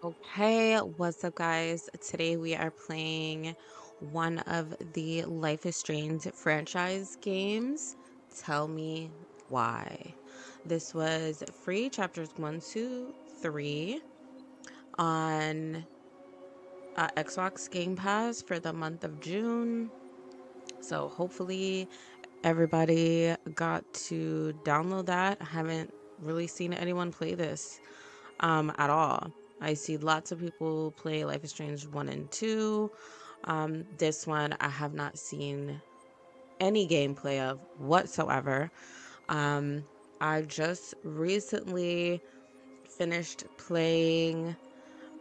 Okay, what's up, guys? Today we are playing one of the Life is Strange franchise games. Tell me why. This was free chapters 1, 2, 3 on Xbox Game Pass for the month of June. So hopefully everybody got to download that. I haven't really seen anyone play this at all. I see lots of people play Life is Strange 1 and 2. This one I have not seen any gameplay of whatsoever. Um, I just recently finished playing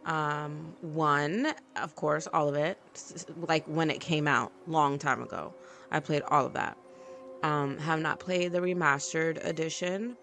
1, of course, all of it, like when it came out, long time ago. I played all of that. Have not played the remastered edition.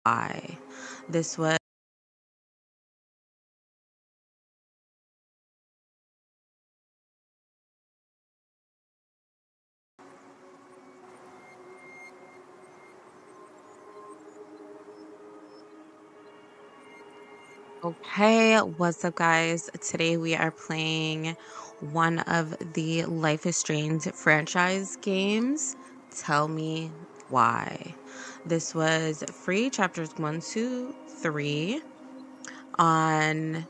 I This was Okay, what's up, guys? Today we are playing one of the Life is Strange franchise games. Tell me why. This was free chapters 1, 2, 3 on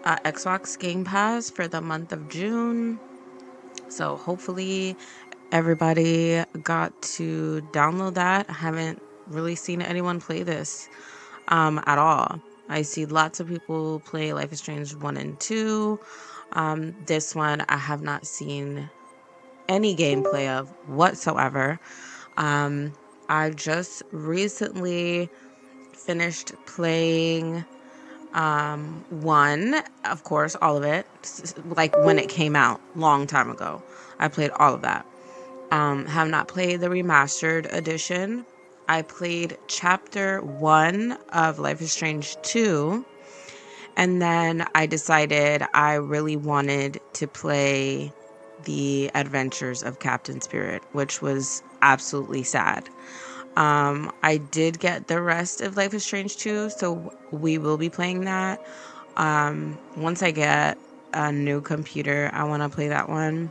Xbox Game Pass for the month of June. So hopefully everybody got to download that. I haven't really seen anyone play this at all. I see lots of people play Life is Strange 1 and 2. This one I have not seen any gameplay of whatsoever. Um, I just recently finished playing 1, of course, all of it, like when it came out, long time ago. I played all of that. Have not played the remastered edition. I played chapter 1 of Life is Strange 2, and then I decided I really wanted to play the Adventures of Captain Spirit, which was absolutely sad. I did get the rest of Life is Strange 2, so we will be playing that. Once I get a new computer, I want to play that one.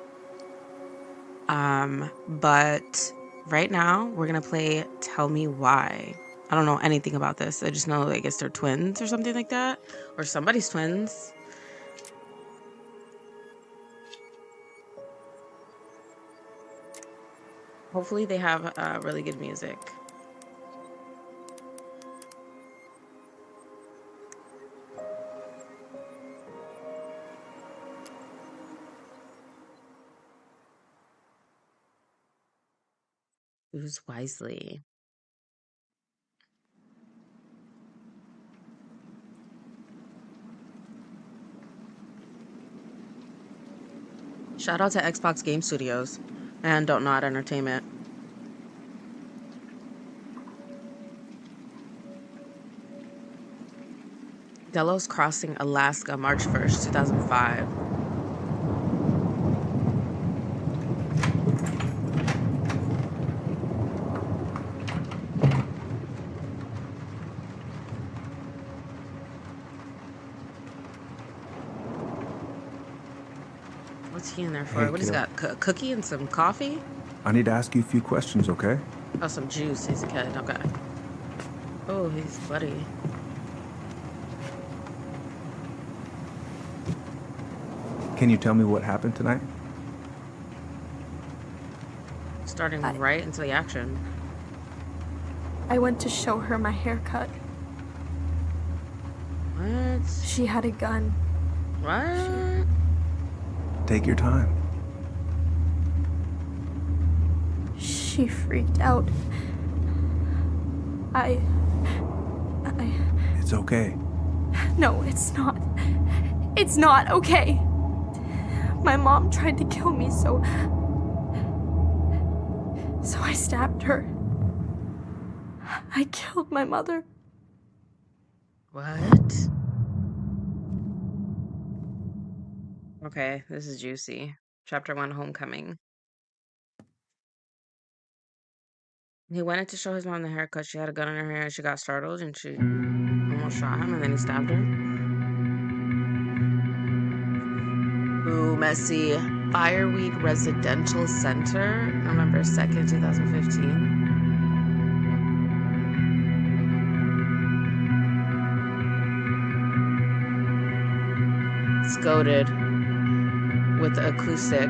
But right now we're gonna play Tell Me Why. I don't know anything about this. I just know I guess they're twins or something like that, or somebody's twins. Hopefully they have really good music. Choose wisely. Shout out to Xbox Game Studios and Don't Nod Entertainment. Delos Crossing, Alaska, March 1st, 2005. What's he in there for? Hey, What he's got? A cookie and some coffee? I need to ask you a few questions, okay? Oh, some juice. He's a kid. Okay. Oh, he's bloody. Can you tell me what happened tonight? Starting right into the action. I went to show her my haircut. What? She had a gun. What? Take your time. She freaked out. It's okay. No, it's not. It's not okay. My mom tried to kill me, so I stabbed her. I killed my mother. What? Okay, this is juicy. Chapter 1, Homecoming. He went in to show his mom the haircut. She had a gun in her hair and she got startled and she almost shot him and then he stabbed her. Ooh, messy. Fireweed Residential Center, November 2nd, 2015. It's goated with the acoustic.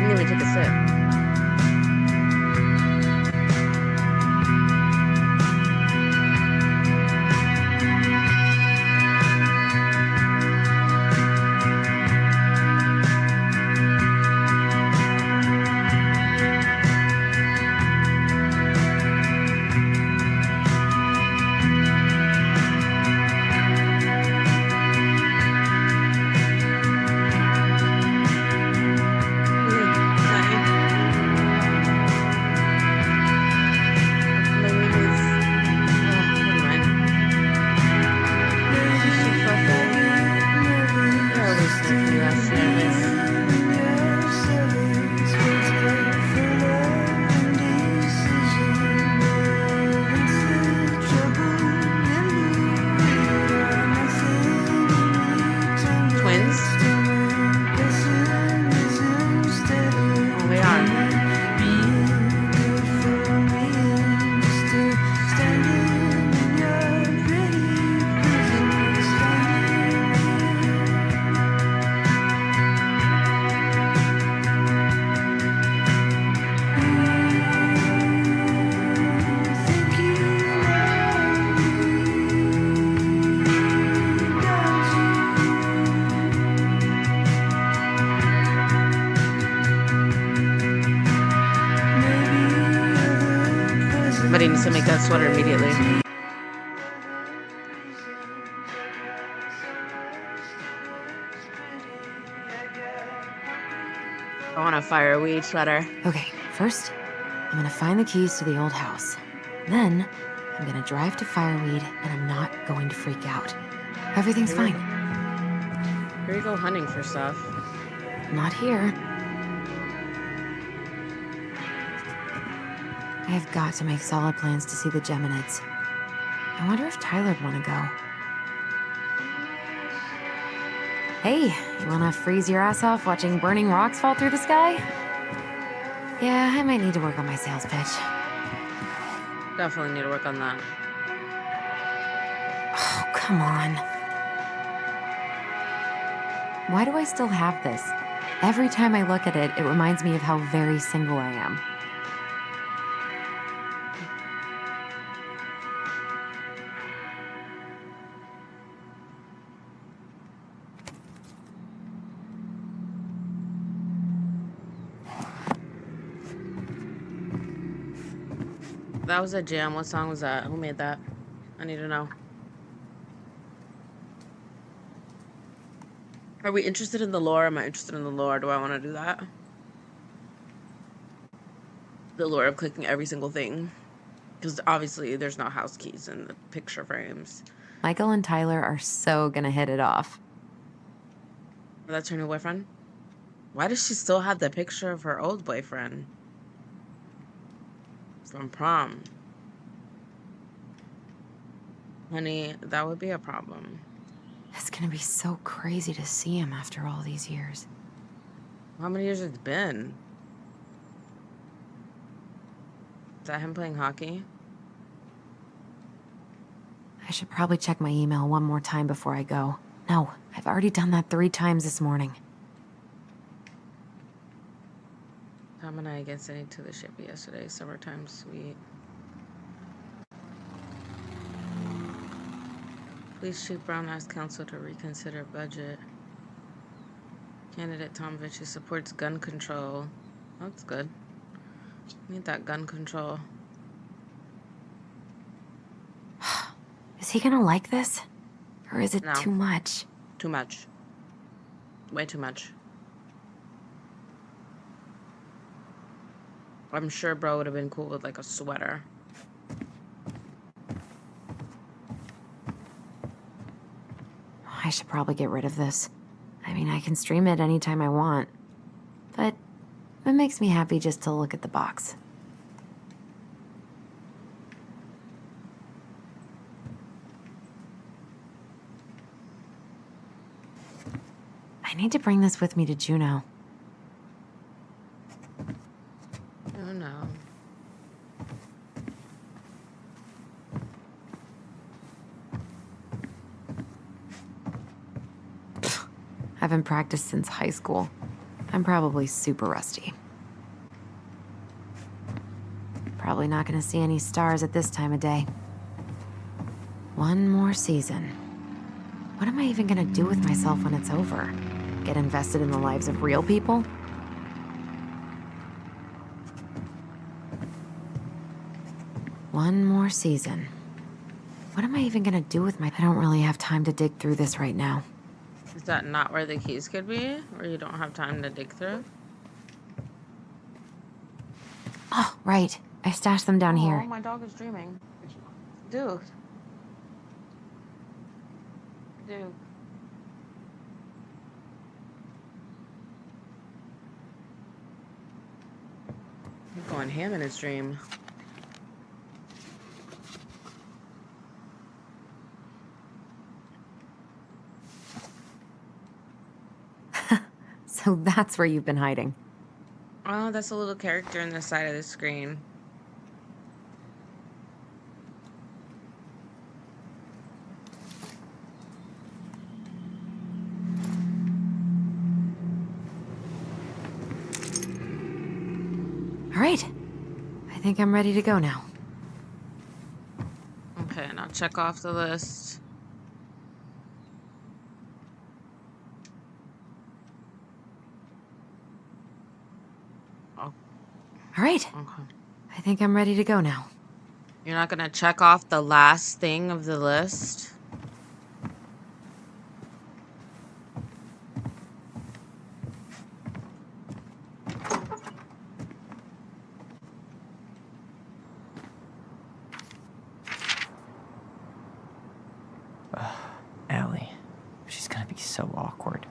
Let me take a sip. somebody needs to make that sweater immediately. I want a fireweed sweater. Okay, first, I'm gonna find the keys to the old house. Then, I'm gonna drive to Fireweed, and I'm not going to freak out. Everything's fine. Here we go hunting for stuff. Not here. I've got to make solid plans to see the Geminids. I wonder if Tyler'd want to go. Hey, you wanna freeze your ass off watching burning rocks fall through the sky? Yeah, I might need to work on my sales pitch. Definitely need to work on that. Oh, come on. Why do I still have this? Every time I look at it, it reminds me of how very single I am. That was a jam. What song was that? Who made that? I need to know. Are we interested in the lore? Am I interested in the lore? Do I want to do that? The lore of clicking every single thing. Because obviously there's no house keys in the picture frames. Michael and Tyler are so gonna hit it off. That's her new boyfriend? Why does she still have the picture of her old boyfriend? From prom. Honey, that would be a problem. It's gonna be so crazy to see him after all these years. How many years it's been? Is that him playing hockey? I should probably check my email one more time before I go. No, I've already done that 3 times this morning. Tom and I get sent to the ship yesterday. Summertime sweet. Please shoot Brown asked council to reconsider budget. Candidate Tom Vichy supports gun control. That's good. Need that gun control. Is he gonna like this? Or is it No. too much? Too much. Way too much. I'm sure bro would have been cool with like a sweater. I should probably get rid of this. I mean, I can stream it anytime I want. But it makes me happy just to look at the box. I need to bring this with me to Juneau. Oh no. I haven't practiced since high school. I'm probably super rusty. Probably not gonna see any stars at this time of day. One more season. What am I even gonna do with myself when it's over? Get invested in the lives of real people? One more season. What am I even gonna do with my... I don't really have time to dig through this right now. Is that not where the keys could be? Or you don't have time to dig through? Oh, right. I stashed them down here. Oh, my dog is dreaming. Dude. Dude. He's going ham in his dream. So that's where you've been hiding. Oh, that's a little character in the side of the screen. All right. I think I'm ready to go now. Okay, and I'll check off the list. Oh, All right. okay. I think I'm ready to go now. You're not gonna check off the last thing of the list? Allie. She's gonna be so awkward.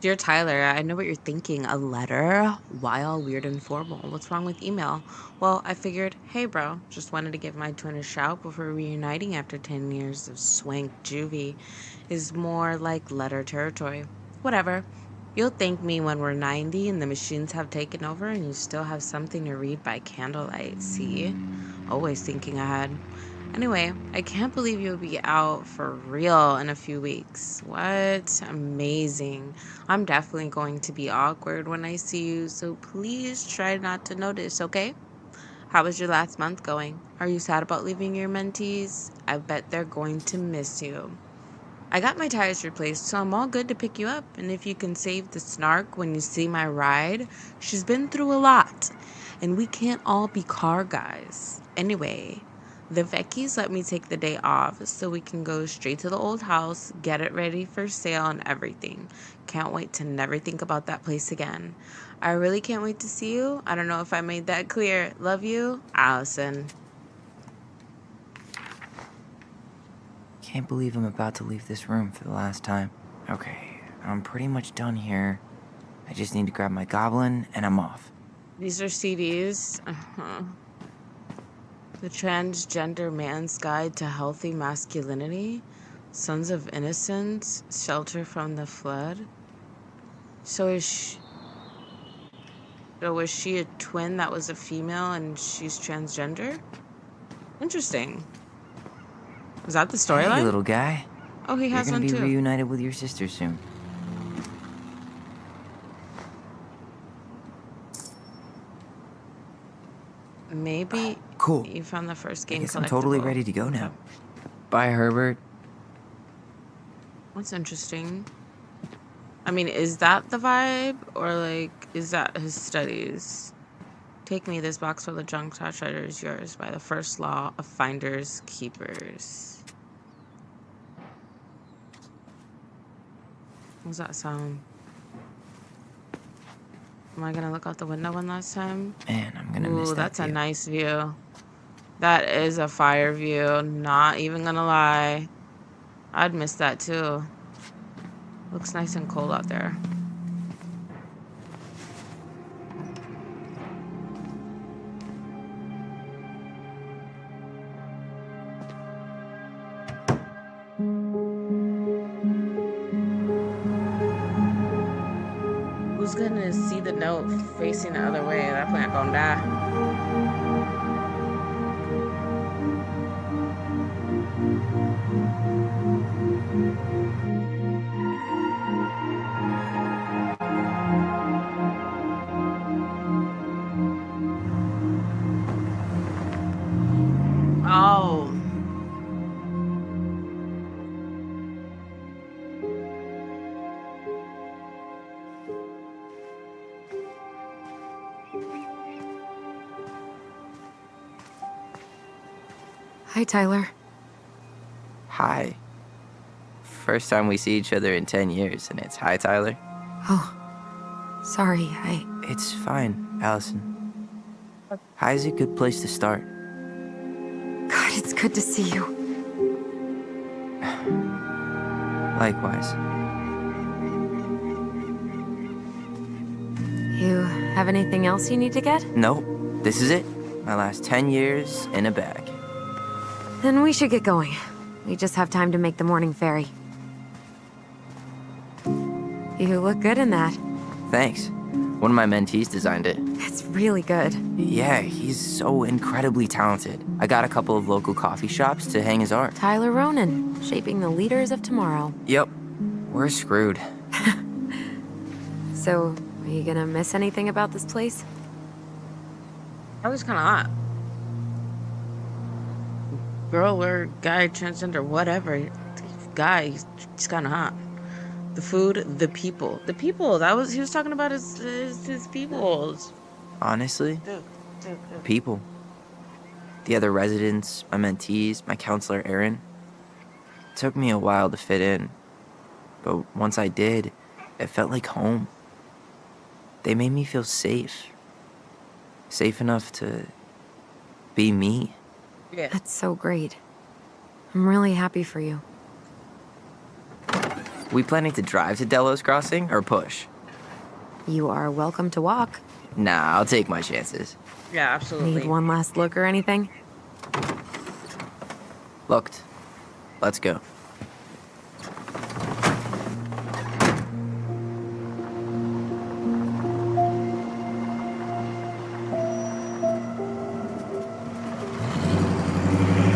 Dear Tyler, I know what you're thinking. A letter? Why all weird and formal? What's wrong with email? Well, I figured, hey bro, just wanted to give my twin a shout before reuniting after 10 years of swank juvie is more like letter territory. Whatever. You'll thank me when we're 90 and the machines have taken over and you still have something to read by candlelight. See? Always thinking ahead. Anyway, I can't believe you'll be out for real in a few weeks. What? Amazing. I'm definitely going to be awkward when I see you, so please try not to notice, okay? How was your last month going? Are you sad about leaving your mentees? I bet they're going to miss you. I got my tires replaced, so I'm all good to pick you up. And if you can save the snark when you see my ride, she's been through a lot. And we can't all be car guys. Anyway, the Vecchies let me take the day off so we can go straight to the old house, get it ready for sale and everything. Can't wait to never think about that place again. I really can't wait to see you. I don't know if I made that clear. Love you, Alyson. Can't believe I'm about to leave this room for the last time. Okay, I'm pretty much done here. I just need to grab my goblin and I'm off. These are CDs. The Transgender Man's Guide to Healthy Masculinity. Sons of Innocence. Shelter from the Flood. So was she a twin that was a female and she's transgender? Interesting. Is that the storyline? Hey, little guy. Oh, he has You're one gonna too. be reunited with your sister soon. Maybe Cool. you found the first I game guess I'm totally collectible. ready to go now. Bye, Herbert. That's interesting. I mean, is that the vibe? Or, like, is that his studies? Take me, this box full of junk treasure is yours by the first law of finders keepers. What's that sound? Am I gonna look out the window one last time? Man, I'm gonna miss Ooh, that that's a view. nice view. That is a fire view. Not even gonna lie. I'd miss that too. Looks nice and cold out there. Who's gonna see the note facing the other way? That plant gonna die. Oh. Hi, Tyler. Hi. First time we see each other in 10 years, and it's hi, Tyler. Oh, sorry, It's fine, Alyson. Hi's a good place to start. God, it's good to see you. Likewise. You have anything else you need to get? Nope, this is it. My last 10 years in a bag. Then we should get going. We just have time to make the morning ferry. You look good in that. Thanks. One of my mentees designed it. It's really good. Yeah, he's so incredibly talented. I got a couple of local coffee shops to hang his art. Tyler Ronan, shaping the leaders of tomorrow. Yep, we're screwed. So, are you gonna miss anything about this place? That was kind of hot. Girl or guy, transgender, whatever. Guy, he's kind of hot. The food, the people. The people, he was talking about his peoples. Honestly, people. The other residents, my mentees, my counselor, Aaron. It took me a while to fit in, but once I did, it felt like home. They made me feel safe. Safe enough to be me. Yeah. That's so great. I'm really happy for you. We planning to drive to Delos Crossing or push? You are welcome to walk. Nah, I'll take my chances. Yeah, absolutely. Need one last look or anything? Looked. Let's go.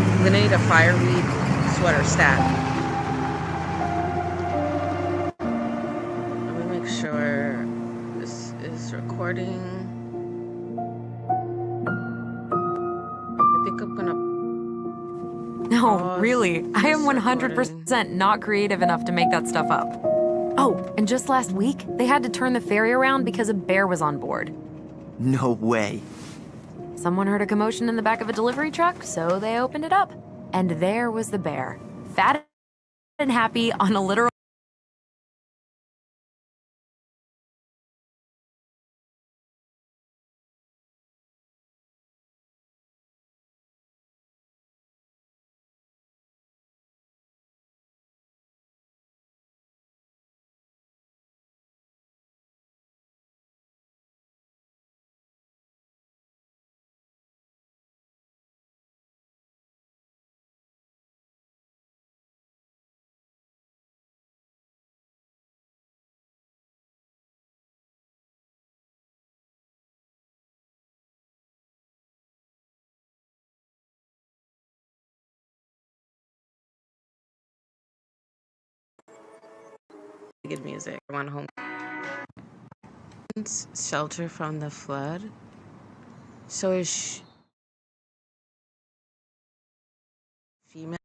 I'm gonna need a fireweed sweater stat. Let me make sure this is recording. I think I'm gonna No, pause really. I am this 100% not creative enough to make that stuff up. Oh, and just last week, they had to turn the ferry around because a bear was on board. No way. Someone heard a commotion in the back of a delivery truck, so they opened it up. And there was the bear, fat and happy on a literal... good music. I want home. Shelter from the flood. So is female.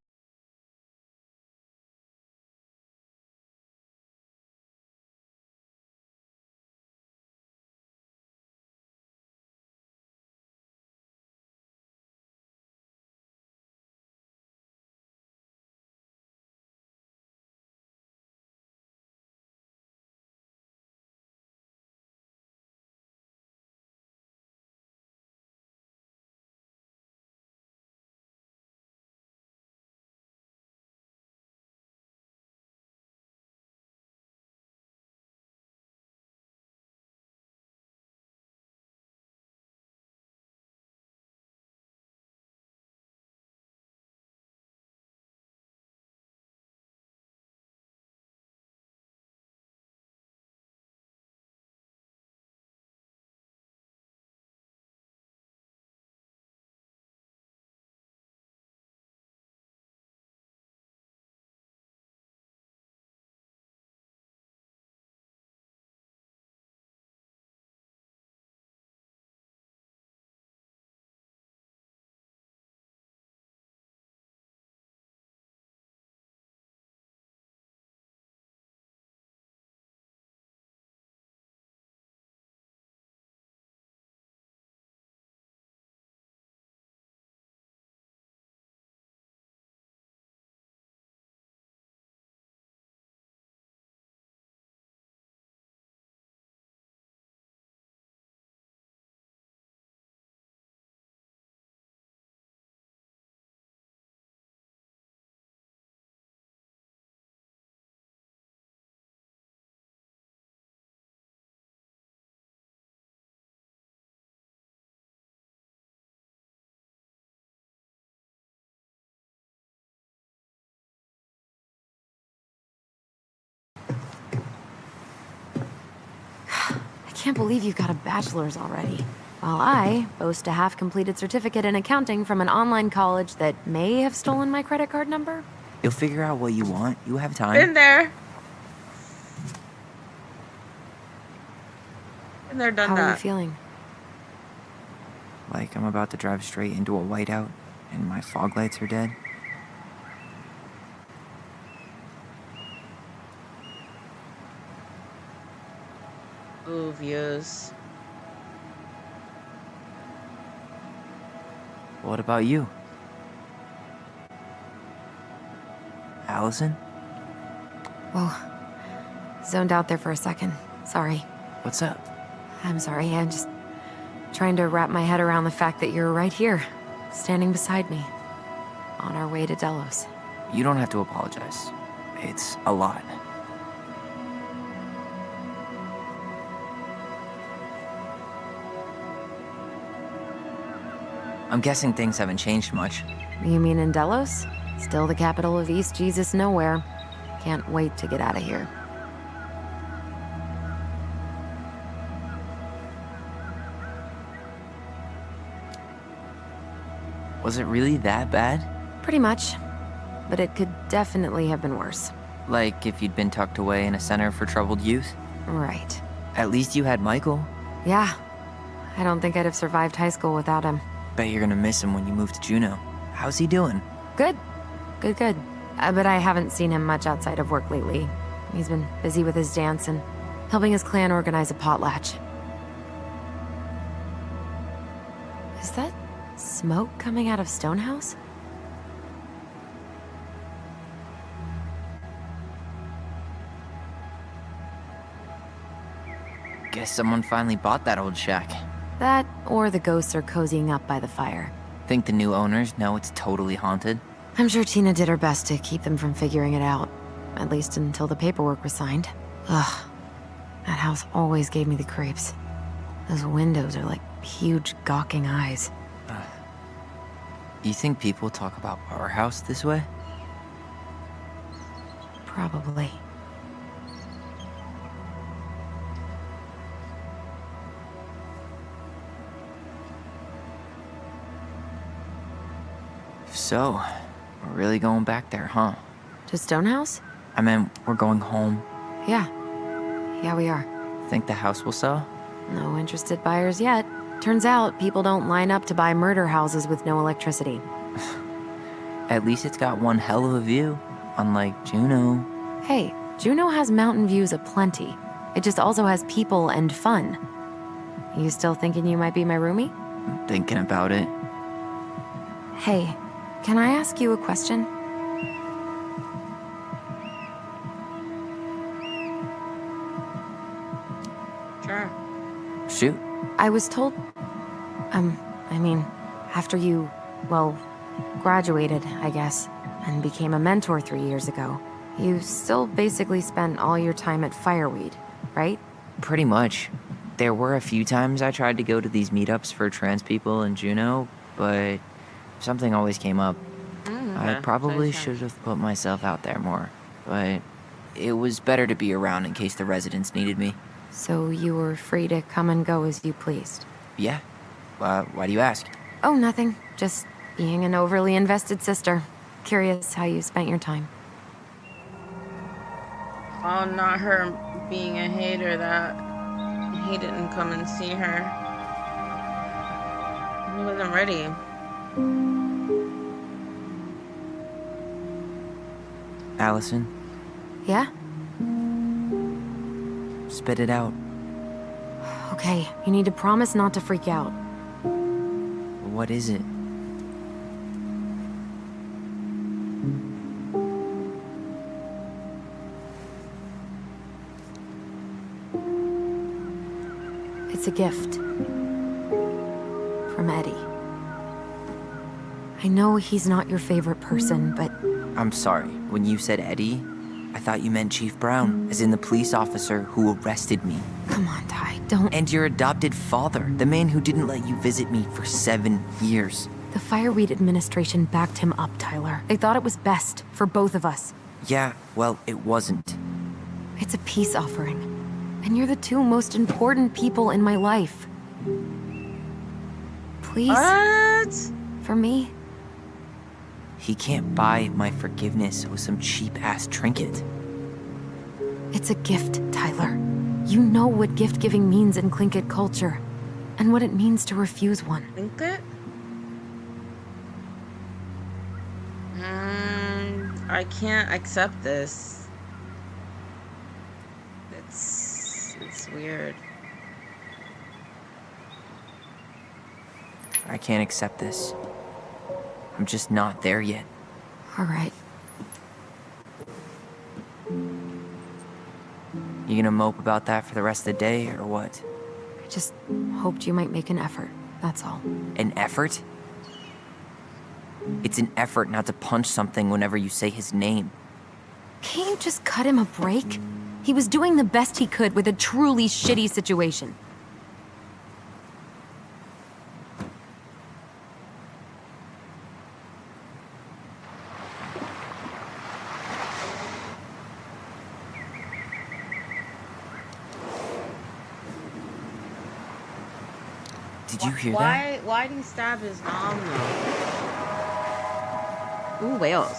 I can't believe you've got a bachelor's already. While I boast a half-completed certificate in accounting from an online college that may have stolen my credit card number. You'll figure out what you want. You have time. Been there. Been there, done How are you that. feeling? Like I'm about to drive straight into a whiteout and my fog lights are dead. Ooh, views. What about you? Alyson? Whoa. Zoned out there for a second. Sorry. What's up? I'm sorry, I'm just trying to wrap my head around the fact that you're right here, standing beside me, on our way to Delos. You don't have to apologize. It's a lot. I'm guessing things haven't changed much. You mean in Delos? Still the capital of East Jesus Nowhere. Can't wait to get out of here. Was it really that bad? Pretty much. But it could definitely have been worse. Like if you'd been tucked away in a center for troubled youth? Right. At least you had Michael. Yeah. I don't think I'd have survived high school without him. Bet you're gonna miss him when you move to Juneau. How's he doing? Good. Good. But I haven't seen him much outside of work lately. He's been busy with his dance and helping his clan organize a potlatch. Is that smoke coming out of Stonehouse? Guess someone finally bought that old shack. That, or the ghosts are cozying up by the fire. Think the new owners know it's totally haunted? I'm sure Tina did her best to keep them from figuring it out. At least until the paperwork was signed. Ugh. That house always gave me the creeps. Those windows are like huge gawking eyes. You think people talk about our house this way? Probably. So, we're really going back there, huh? To Stonehouse? I mean, we're going home. Yeah. Yeah, we are. Think the house will sell? No interested buyers yet. Turns out people don't line up to buy murder houses with no electricity. At least it's got one hell of a view, unlike Juneau. Hey, Juneau has mountain views aplenty. It just also has people and fun. You still thinking you might be my roomie? I'm thinking about it. Hey, can I ask you a question? Sure. Shoot. I was told... after you, well, graduated, I guess, and became a mentor 3 years ago, you still basically spent all your time at Fireweed, right? Pretty much. There were a few times I tried to go to these meetups for trans people in Juneau, but something always came up. I probably should have put myself out there more, but it was better to be around in case the residents needed me. So you were free to come and go as you pleased? Yeah. Why do you ask? Oh, nothing. Just being an overly invested sister. Curious how you spent your time. Oh, not her being a hater that he didn't come and see her. He wasn't ready. Alyson, Yeah? spit it out. Okay, you need to promise not to freak out. What is it? It's a gift. From Eddie. I know he's not your favorite person, but I'm sorry. When you said Eddie, I thought you meant Chief Brown, as in the police officer who arrested me. come on, Ty, don't... And your adopted father, the man who didn't let you visit me for 7 years. The Fireweed administration backed him up, Tyler. They thought it was best for both of us. Yeah, well, it wasn't. It's a peace offering. And you're the two most important people in my life. Please, What? for me, He can't buy my forgiveness with some cheap-ass trinket. it's a gift, Tyler. You know what gift-giving means in Tlingit culture, and what it means to refuse one. Think it? I can't accept this. It's weird. I can't accept this. I'm just not there yet. All right. You gonna mope about that for the rest of the day, or what? I just hoped you might make an effort, that's all. An effort? It's an effort not to punch something whenever you say his name. Can't you just cut him a break? He was doing the best he could with a truly shitty situation. Did you hear that? Why did he stab his mom though? Ooh, whales.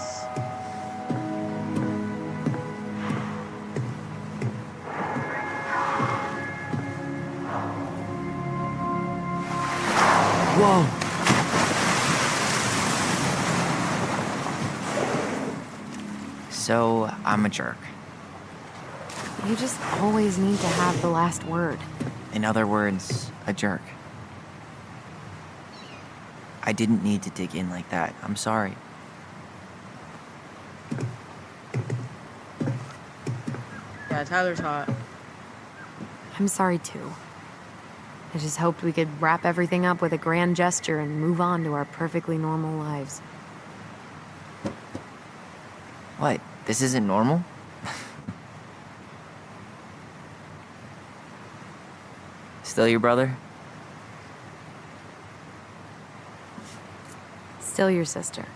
Whoa! So, I'm a jerk. You just always need to have the last word. In other words, a jerk. I didn't need to dig in like that. I'm sorry. Yeah, Tyler's hot. I'm sorry too. I just hoped we could wrap everything up with a grand gesture and move on to our perfectly normal lives. What? This isn't normal? Still your brother? Still your sister.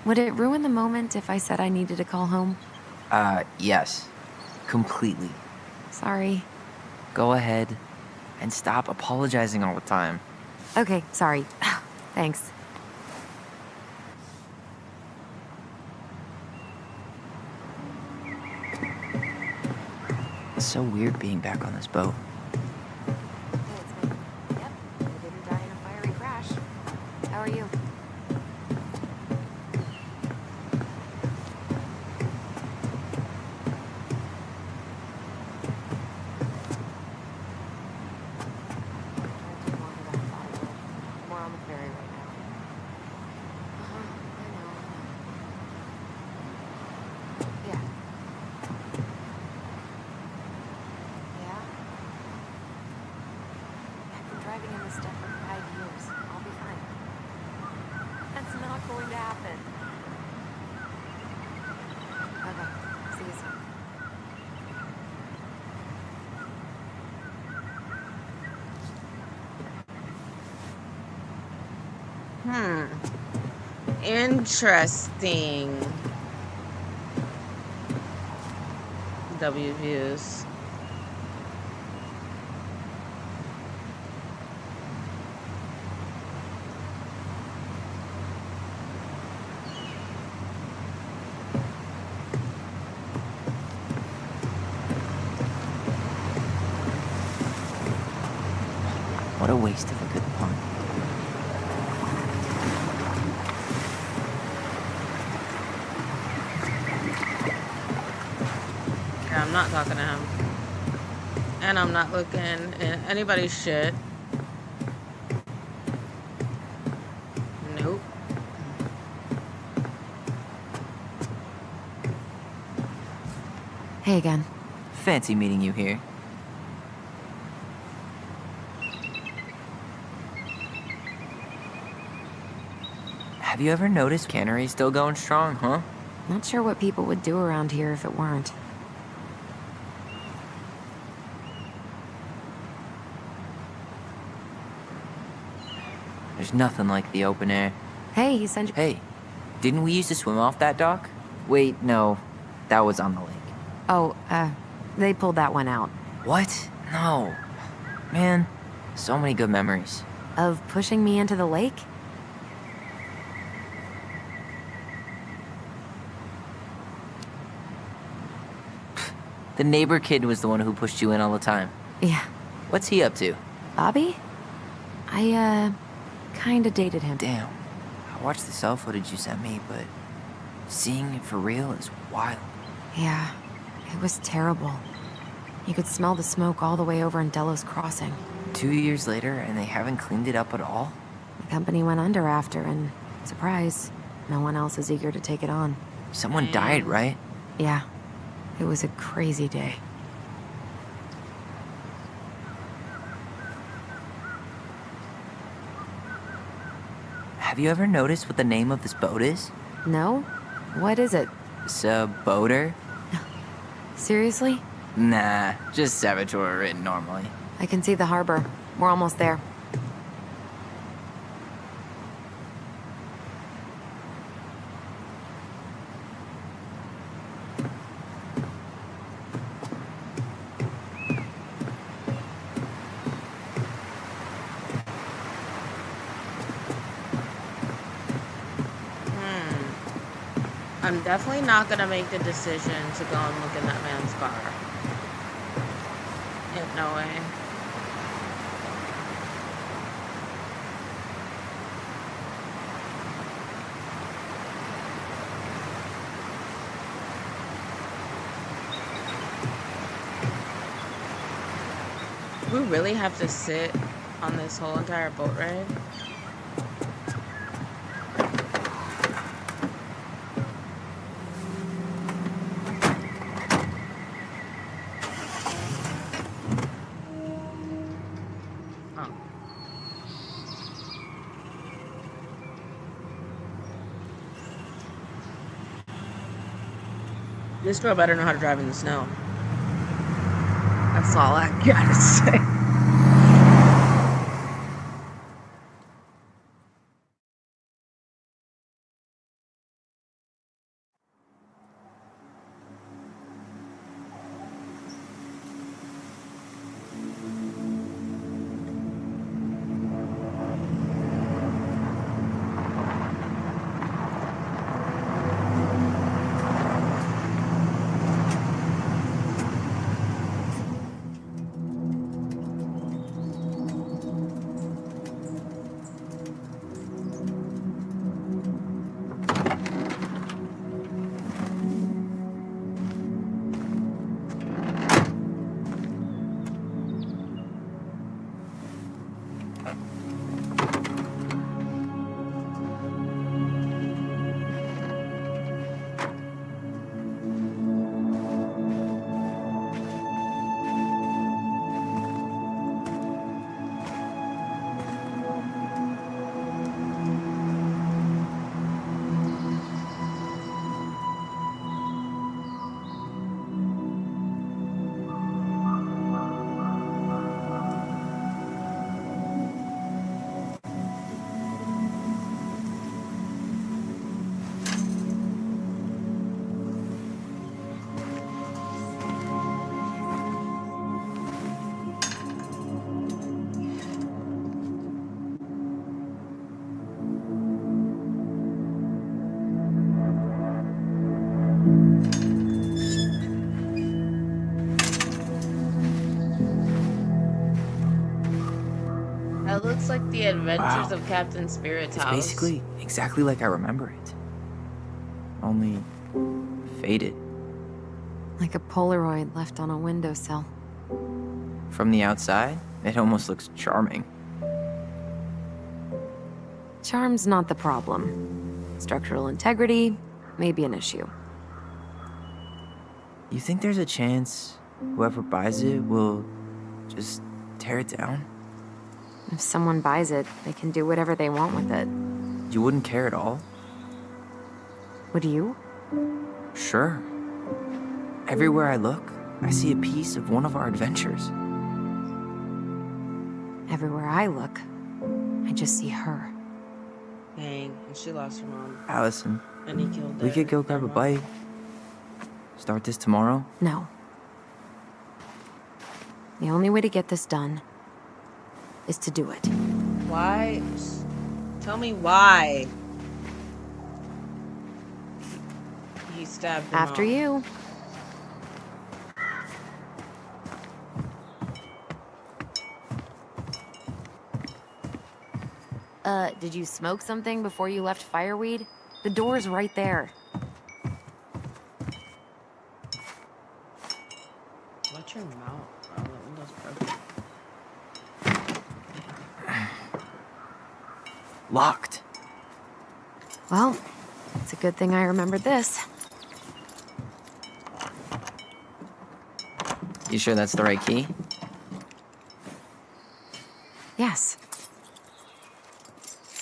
Would it ruin the moment if I said I needed to call home? Yes. Completely. Sorry. Go ahead and stop apologizing all the time. Okay, sorry. Thanks. It's so weird being back on this boat. Yep, I didn't die in a fiery crash. How are you? More on the ferry right now. I know. Yeah. Yeah? I've been driving in this stuff for 5 years. I'll be fine. That's not going to happen. Okay. See you soon. Interesting. W views. What a waste of a good pun. Yeah, I'm not talking to him. And I'm not looking in anybody's shit. Nope. Hey again. Fancy meeting you here. Have you ever noticed Cannery's still going strong, huh? Not sure what people would do around here if it weren't. There's nothing like the open air. Hey, you sent... Hey, didn't we used to swim off that dock? Wait, no. That was on the lake. Oh, they pulled that one out. What? No. Man, so many good memories. Of pushing me into the lake? The neighbor kid was the one who pushed you in all the time. Yeah. What's he up to? Bobby? I, kinda dated him. Damn. I watched the cell footage you sent me, but seeing it for real is wild. Yeah, it was terrible. You could smell the smoke all the way over in Delos Crossing. 2 years later, and they haven't cleaned it up at all? The company went under after, and surprise, no one else is eager to take it on. Someone died, right? Yeah, it was a crazy day. Have you ever noticed what the name of this boat is? No? What is it? Saboteur? Seriously? Nah, just saboteur written normally. I can see the harbor. We're almost there. I'm definitely not gonna make the decision to go and look in that man's car. Yeah, no way. We really have to sit on this whole entire boat ride? This girl better know how to drive in the snow. That's all I gotta say. That looks like the adventures Wow. of Captain Spirit's It's house. basically exactly like I remember it. Only faded. Like a Polaroid left on a windowsill. From the outside, it almost looks charming. Charm's not the problem. Structural integrity may be an issue. You think there's a chance whoever buys it will just tear it down? If someone buys it, they can do whatever they want with it. You wouldn't care at all? Would you? Sure. Everywhere I look, I see a piece of one of our adventures. Everywhere I look, I just see her. Dang, and she lost her mom. Alyson, And he killed her. we could go grab a bite. Start this tomorrow? No. The only way to get this done is to do it. Why? Tell me why. He stabbed her After mom. you. Did you smoke something before you left Fireweed? The door's right there. What Shut your mouth, bro. The window's broken. Locked. Well, it's a good thing I remembered this. You sure that's the right key? Yes.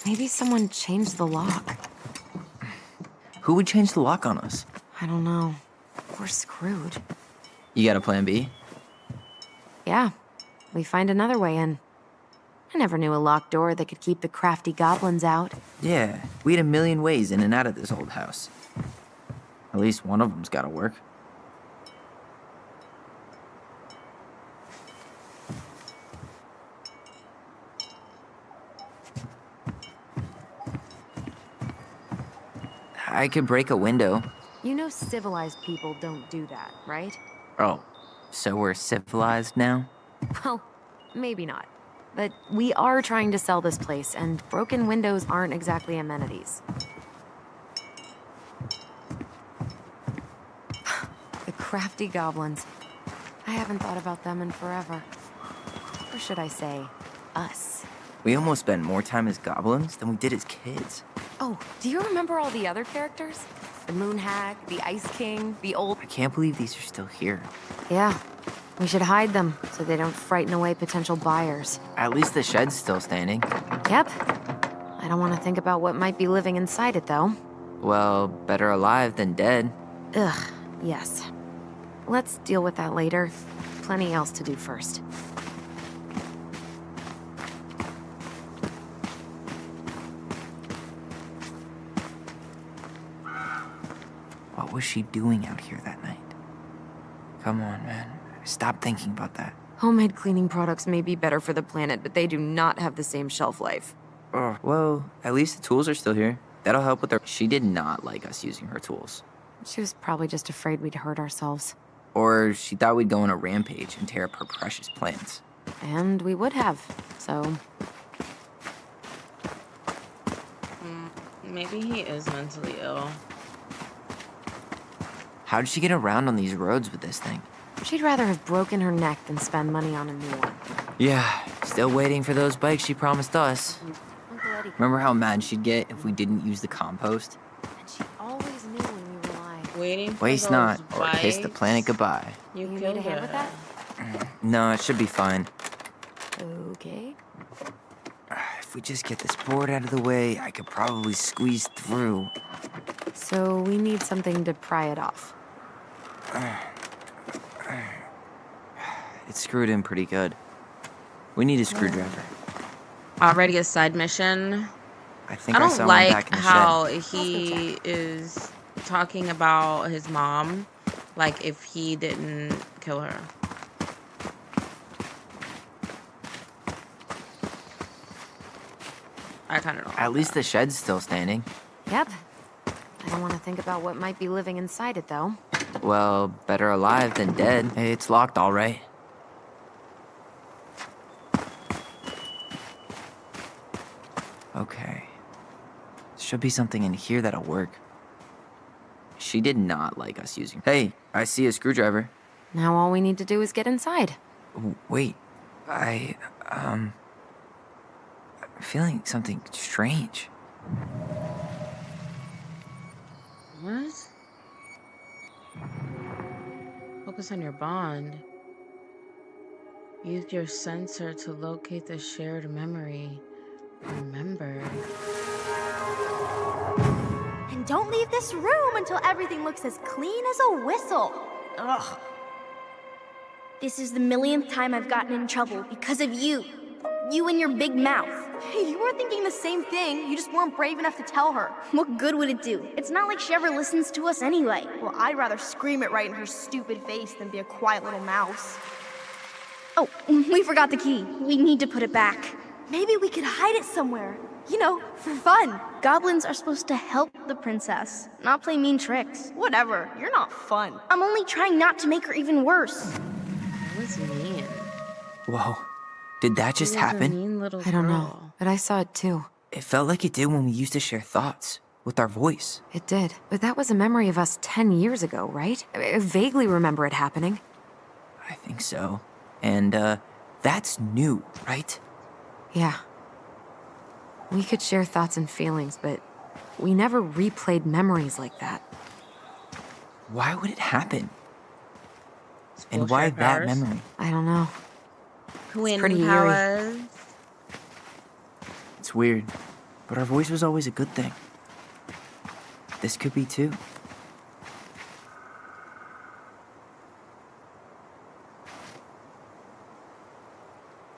Maybe someone changed the lock. Who would change the lock on us? I don't know. We're screwed. You got a plan B? Yeah, we find another way in. I never knew a locked door that could keep the crafty goblins out. Yeah, we had a million ways in and out of this old house. At least one of them's gotta work. I could break a window. You know civilized people don't do that, right? Oh, so we're civilized now? Well, maybe not. But we are trying to sell this place, and broken windows aren't exactly amenities. The crafty goblins. I haven't thought about them in forever. Or should I say, us. We almost spent more time as goblins than we did as kids. Oh, do you remember all the other characters? The Moon Hag, the Ice King, the old... I can't believe these are still here. Yeah, we should hide them so they don't frighten away potential buyers. At least the shed's still standing. Yep. I don't want to think about what might be living inside it, though. Well, better alive than dead. Ugh, yes. Let's deal with that later. Plenty else to do first. What was she doing out here that night? Come on, man. Stop thinking about that. Homemade cleaning products may be better for the planet, but they do not have the same shelf life. Well, at least the tools are still here. That'll help with her. She did not like us using her tools. She was probably just afraid we'd hurt ourselves. Or she thought we'd go on a rampage and tear up her precious plants. And we would have, so... Maybe he is mentally ill. How did she get around on these roads with this thing? She'd rather have broken her neck than spend money on a new one. Yeah, still waiting for those bikes she promised us. Uncle Eddie. Remember how mad she'd get if we didn't use the compost? And she always knew when we were lying. Waiting for Waste those not, or kiss the bikes. planet goodbye. You You need killed a hand her. with that? No, it should be fine. Okay. If we just get this board out of the way, I could probably squeeze through. So we need something to pry it off. It's screwed in pretty good. We need a screwdriver. Already a side mission. I think I I don't saw one back like in the how shed. he is talking about his mom, like if he didn't kill her. I kind of don't. At least the shed's still standing. Yep. I don't want to think about what might be living inside it, though. Well, better alive than dead. It's locked all right. Okay. Should be something in here that'll work. She did not like us using... Hey, I see a screwdriver. Now all we need to do is get inside. Wait, I'm feeling something strange. What? Focus on your bond. Use your sensor to locate the shared memory. Remember. And don't leave this room until everything looks as clean as a whistle. Ugh. This is the millionth time I've gotten in trouble because of you. You and your big mouth. Hey, you were thinking the same thing. You just weren't brave enough to tell her. What good would it do? It's not like she ever listens to us anyway. Well, I'd rather scream it right in her stupid face than be a quiet little mouse. Oh, we forgot the key. We need to put it back. Maybe we could hide it somewhere. You know, for fun. Goblins are supposed to help the princess, not play mean tricks. Whatever, you're not fun. I'm only trying not to make her even worse. What does it mean? Whoa, did that just She was a happen? mean little I don't know, girl. but I saw it too. It felt like it did when we used to share thoughts with our voice. It did. But that was a memory of us 10 years ago, right? I vaguely remember it happening. I think so. And, that's new, right? Yeah. We could share thoughts and feelings, but we never replayed memories like that. Why would it happen? School And why shared that powers. memory? I don't know. Twin pretty eerie. powers. It's weird, but our voice was always a good thing. This could be too.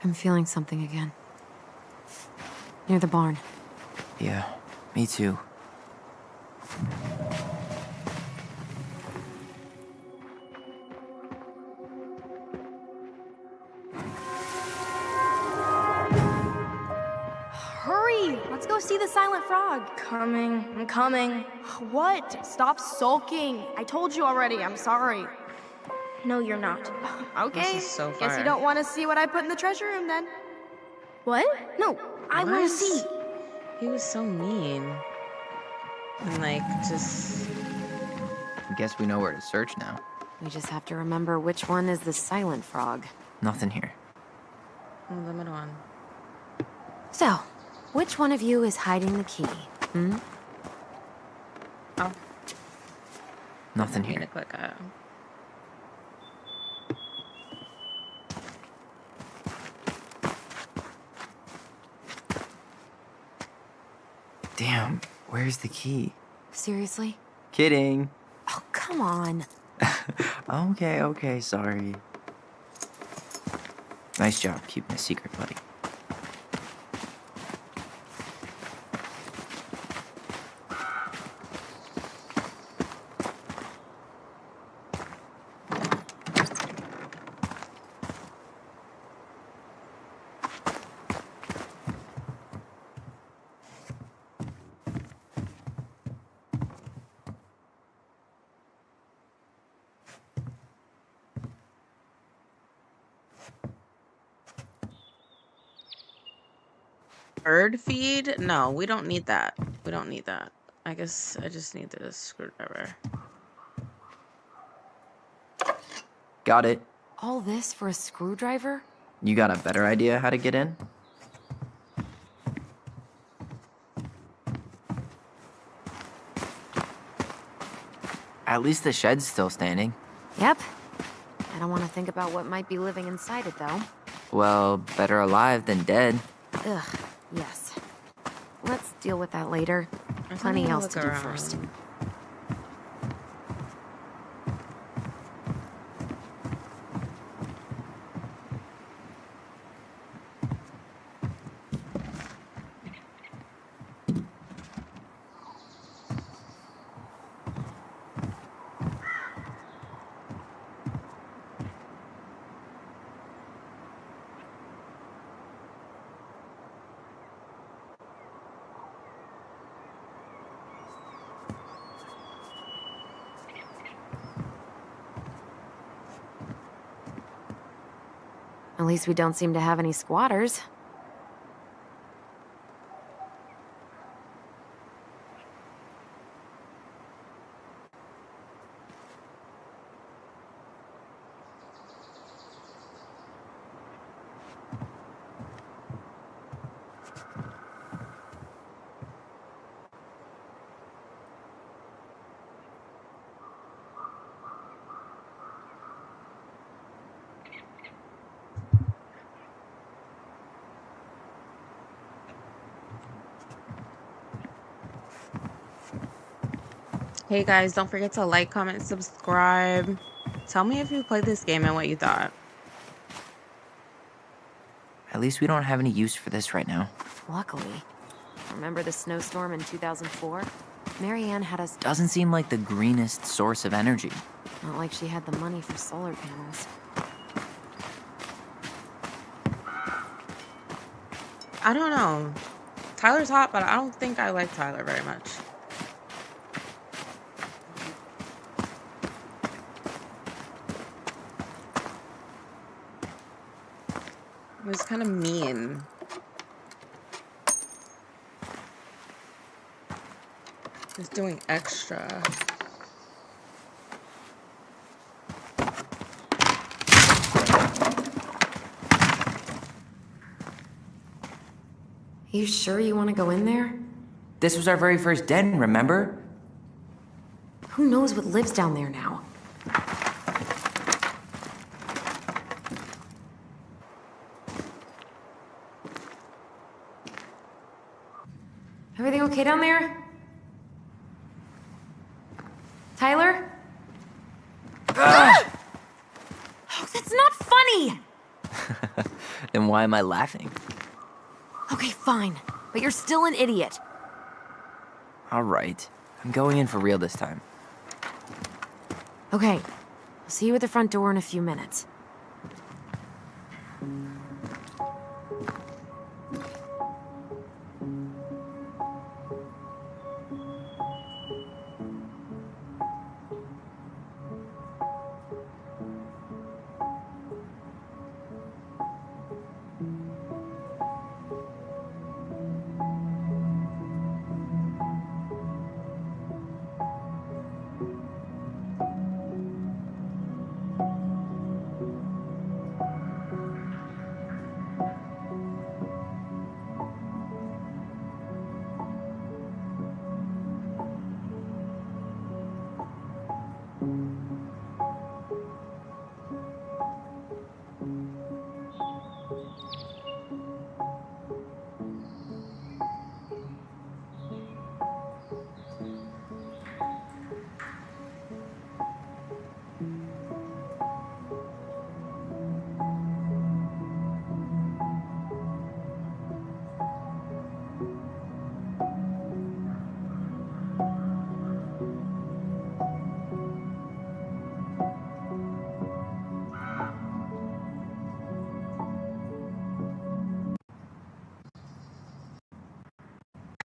I'm feeling something again. Near the barn. Yeah, me too. Hurry! Let's go see the silent frog. Coming. I'm coming. What? Stop sulking. I told you already. I'm sorry. No, you're not. Okay. This is so Guess far. you don't want to see what I put in the treasure room then. What? No, I want What? to see. He was so mean. And like, just... I guess we know where to search now. We just have to remember which one is the silent frog. Nothing here. Oh, the middle one. So, which one of you is hiding the key? Hmm? Oh, Nothing I need here. to click out. Damn, where's the key? Seriously? Kidding. Oh, come on. Okay, sorry. Nice job keeping a secret, buddy. Bird feed? No, we don't need that. We don't need that. I guess I just need this screwdriver. Got it. All this for a screwdriver? You got a better idea how to get in? At least the shed's still standing. Yep. I don't want to think about what might be living inside it, though. Well, better alive than dead. Ugh, yes. Let's deal with that later. I Plenty wanna else look to do around. first. At least we don't seem to have any squatters. Hey guys, don't forget to like, comment, subscribe. Tell me if you played this game and what you thought. At least we don't have any use for this right now. Luckily. Remember the snowstorm in 2004? Marianne had us... Doesn't seem like the greenest source of energy. Not like she had the money for solar panels. I don't know. Tyler's hot, but I don't think I like Tyler very much. It was kind of mean. He's doing extra. You sure you want to go in there? This was our very first den, remember? Who knows what lives down there now? Everything okay down there? Tyler? Oh, that's not funny! Then why am I laughing? Okay, fine. But you're still an idiot. All right. I'm going in for real this time. Okay. I'll see you at the front door in a few minutes.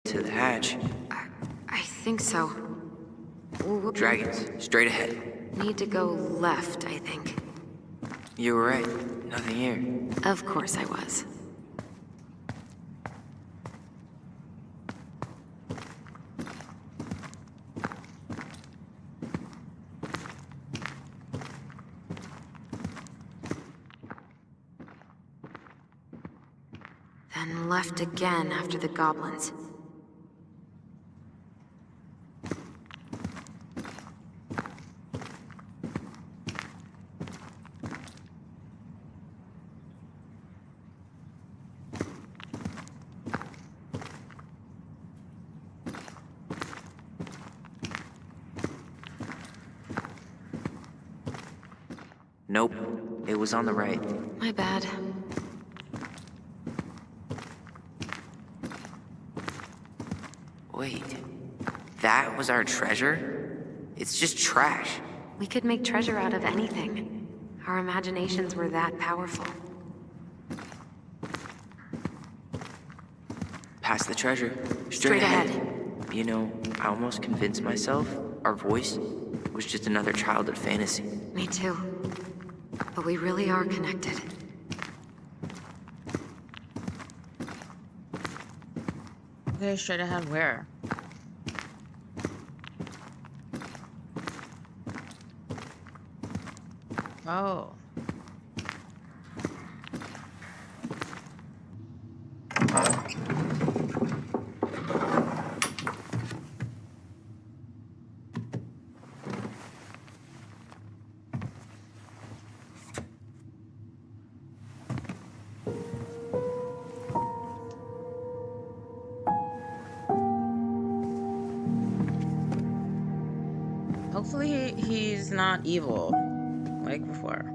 To the hatch. I think so. Dragons, straight ahead. Need to go left, I think. You were right. Nothing here. Of course I was. Then left again after the goblins. Nope. It was on the right. My bad. Wait. That was our treasure? It's just trash. We could make treasure out of anything. Our imaginations were that powerful. Past the treasure. Straight ahead. You know, I almost convinced myself our voice was just another childhood fantasy. Me too. But we really are connected. Okay, straight ahead where? Oh. Hopefully he's not evil like before.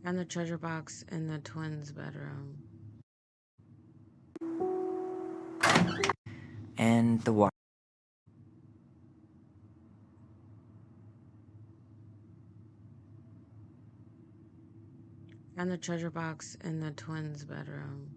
And the treasure box in the twins' bedroom. And the water. And the treasure box in the twins' bedroom.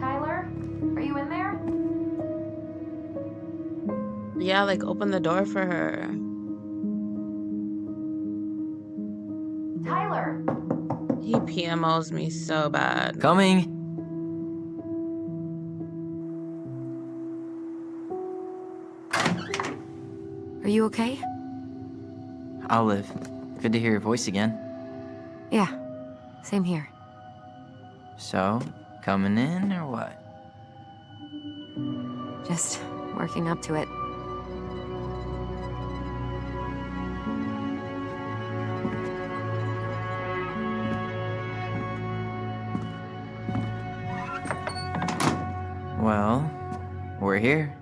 Tyler, are you in there? Yeah, like open the door for her. Tyler! He PMOs me so bad. Coming! Are you okay? I'll live. Good to hear your voice again. Yeah, same here. So, coming in or what? Just working up to it. Well, we're here.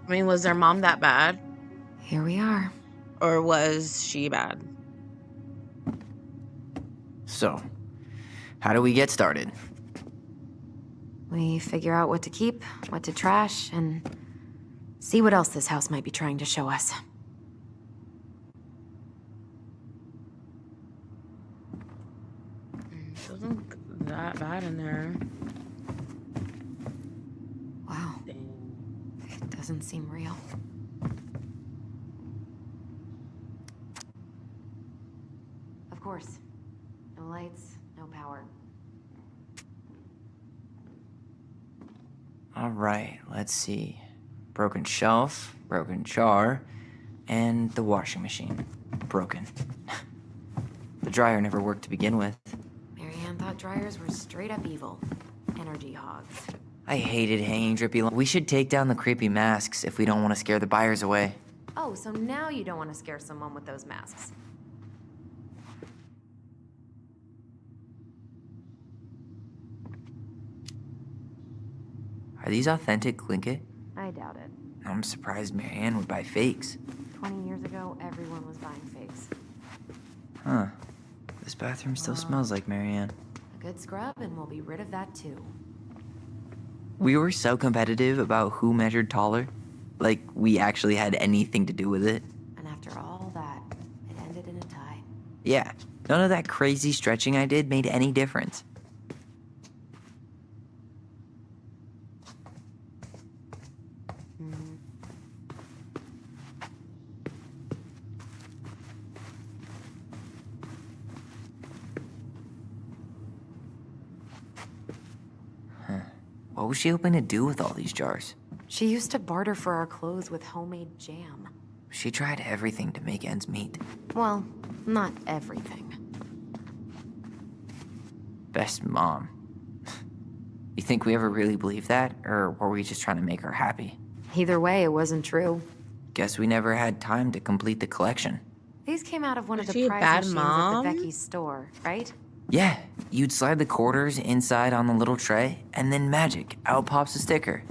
I mean, was their mom that bad? Here we are. Or was she bad? So, how do we get started? We figure out what to keep, what to trash, and see what else this house might be trying to show us. It doesn't look that bad in there. Wow. It doesn't seem real. Of course. No lights, no power. All right, let's see. Broken shelf, broken jar, and the washing machine. Broken. The dryer never worked to begin with. Marianne thought dryers were straight up evil. Energy hogs. I hated hanging drippy. We should take down the creepy masks if we don't want to scare the buyers away. Oh, so now you don't want to scare someone with those masks. Are these authentic Glitchy? I doubt it. I'm surprised Marianne would buy fakes. 20 years ago, everyone was buying fakes. Huh. This bathroom still smells like Marianne. A good scrub, and we'll be rid of that too. We were so competitive about who measured taller. Like, we actually had anything to do with it. And after all that, it ended in a tie. Yeah, none of that crazy stretching I did made any difference. What was she hoping to do with all these jars? She used to barter for our clothes with homemade jam. She tried everything to make ends meet. Well, not everything. Best mom. You think we ever really believed that, or were we just trying to make her happy? Either way, it wasn't true. Guess we never had time to complete the collection. These came out of one of Was the she a prize bad machines mom? at the Vecchi's store, right? Yeah, you'd slide the quarters inside on the little tray, and then magic, out pops a sticker.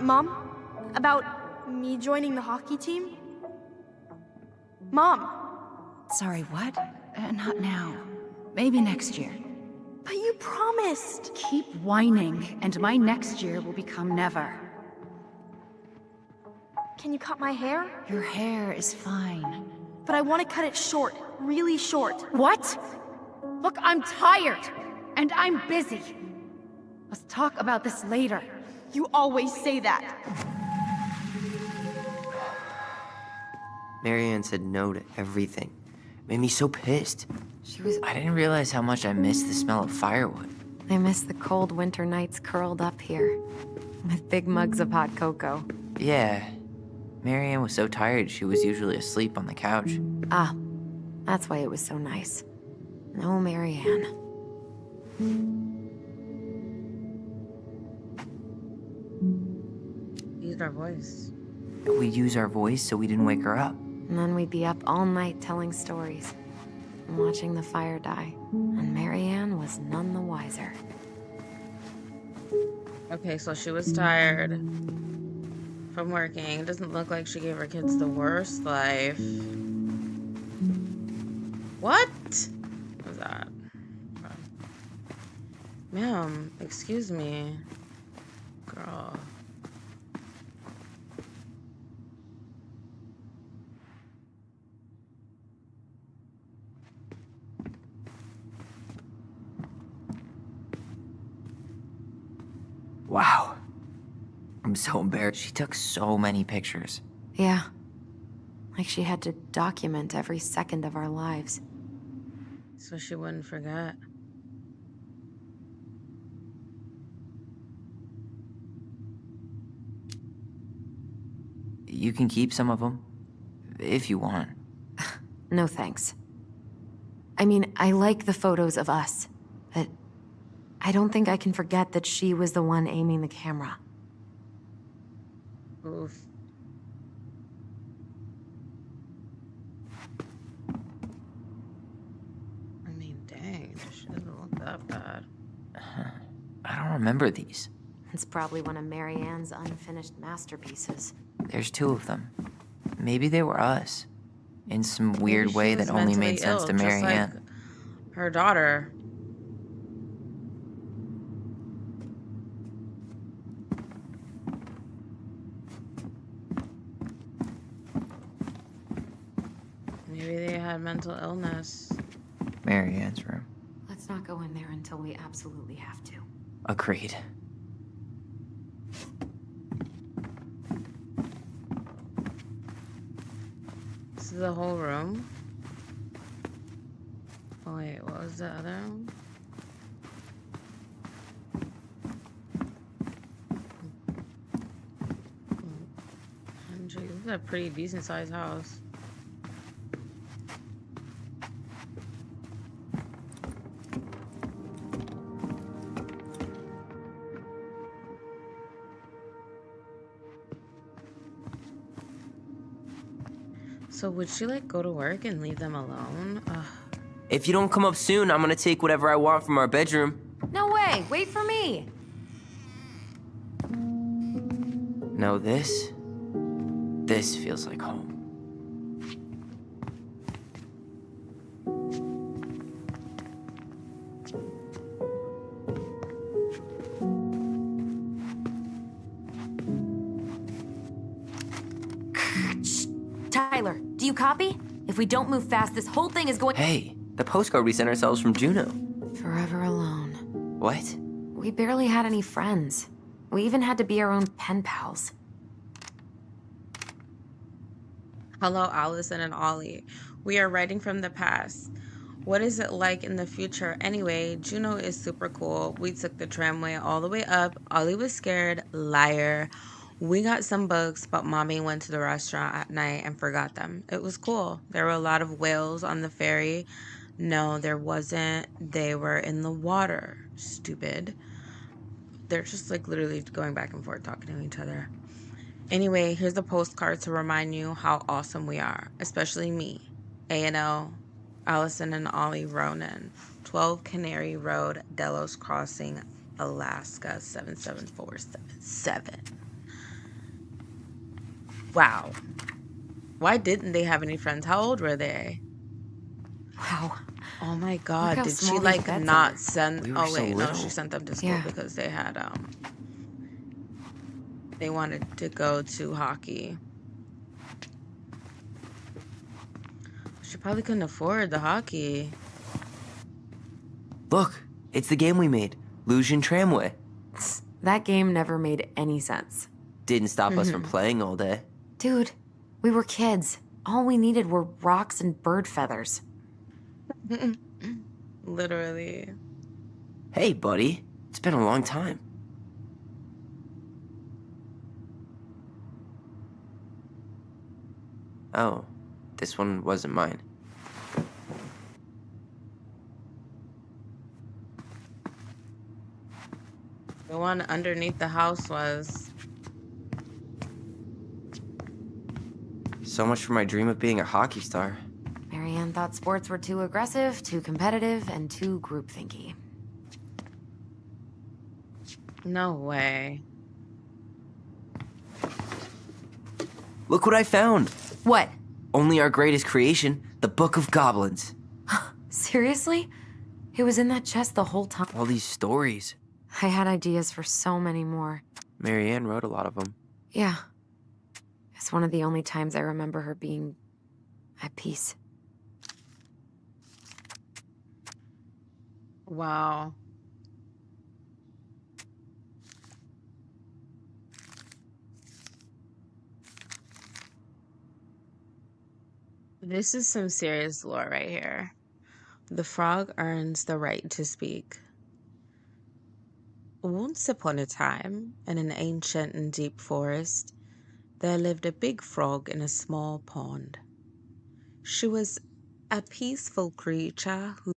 Mom? About me joining the hockey team? Mom! Sorry, what? Not now. Maybe next year. But you promised! Keep whining, and my next year will become never. Can you cut my hair? Your hair is fine. But I want to cut it short, really short. What? Look, I'm tired, and I'm busy. Let's talk about this later. You always say that. Marianne said no to everything. Made me so pissed. She was... I didn't realize how much I missed the smell of firewood. I miss the cold winter nights curled up here. With big mugs of hot cocoa. Yeah. Marianne was so tired she was usually asleep on the couch. Ah, that's why it was so nice. No Marianne. Used our voice. We'd use our voice so we didn't wake her up. And then we'd be up all night telling stories, and watching the fire die. And Marianne was none the wiser. Okay, so she was tired from working. It doesn't look like she gave her kids the worst life. What? What was that? Ma'am, excuse me. Girl. Wow. I'm so embarrassed. She took so many pictures. Yeah. Like she had to document every second of our lives. So she wouldn't forget. You can keep some of them, if you want. No thanks. I mean, I like the photos of us, but I don't think I can forget that she was the one aiming the camera. Oof. I mean, dang, she doesn't look that bad. I don't remember these. It's probably one of Marianne's unfinished masterpieces. There's 2 of them. Maybe they were us. In some Maybe weird she way was that only mentally made sense ill, to just Marianne. like her daughter. Maybe they had mental illness. Marianne's room. Let's not go in there until we absolutely have to. Agreed. This is the whole room. Oh wait, what was the other room? This is a pretty decent sized house. So would she like go to work and leave them alone? Ugh. If you don't come up soon, I'm gonna take whatever I want from our bedroom. No way! Wait for me! No, this feels like home. Tyler, do you copy? If we don't move fast, this whole thing is going— Hey, the postcard we sent ourselves from Juno. Forever alone. What? We barely had any friends. We even had to be our own pen pals. Hello, Alyson and Ollie. We are writing from the past. What is it like in the future? Anyway, Juno is super cool. We took the tramway all the way up. Ollie was scared. Liar. We got some books, but Mommy went to the restaurant at night and forgot them. It was cool. There were a lot of whales on the ferry. No, there wasn't. They were in the water. Stupid. They're just like literally going back and forth talking to each other. Anyway, here's a postcard to remind you how awesome we are, especially me, A&O, Alyson and Ollie Ronan, 12 Canary Road, Delos Crossing, Alaska, 77477. Wow. Why didn't they have any friends? How old were they? Wow. Oh my Look God, how did she small these like beds not are. send— We were oh so wait, no, little. she sent them to school Yeah. because they had they wanted to go to hockey. She probably couldn't afford the hockey. Look, it's the game we made, Lucian Tramway. That game never made any sense. Didn't stop us from playing all day. Dude, we were kids. All we needed were rocks and bird feathers. Literally. Hey, buddy. It's been a long time. Oh, this one wasn't mine. The one underneath the house was. So much for my dream of being a hockey star. Marianne thought sports were too aggressive, too competitive, and too groupthinky. No way. Look what I found! What? Only our greatest creation, the Book of Goblins. Seriously? It was in that chest the whole time. All these stories. I had ideas for so many more. Marianne wrote a lot of them. Yeah. It's one of the only times I remember her being at peace. Wow. This is some serious lore right here. The frog earns the right to speak. Once upon a time, in an ancient and deep forest, there lived a big frog in a small pond. She was a peaceful creature who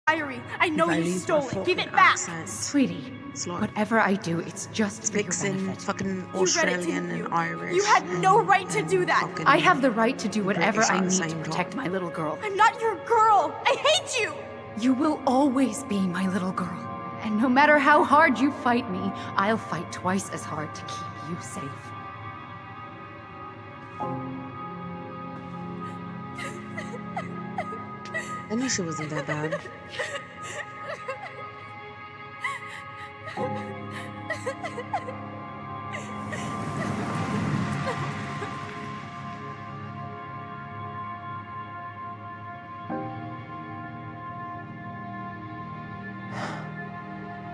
Diary, I know if I you lose stole my it. Give fucking it back. accent, Sweetie, it's Lord. whatever I do, it's just for your Mixing benefit. fucking You read it, Australian didn't and you? Irish. You had no and- right to do and that. fucking I have the right to do whatever British I at the need to same protect time. my little girl. I'm not your girl. I hate you. You will always be my little girl. And no matter how hard you fight me, I'll fight twice as hard to keep you safe. I knew she wasn't that bad.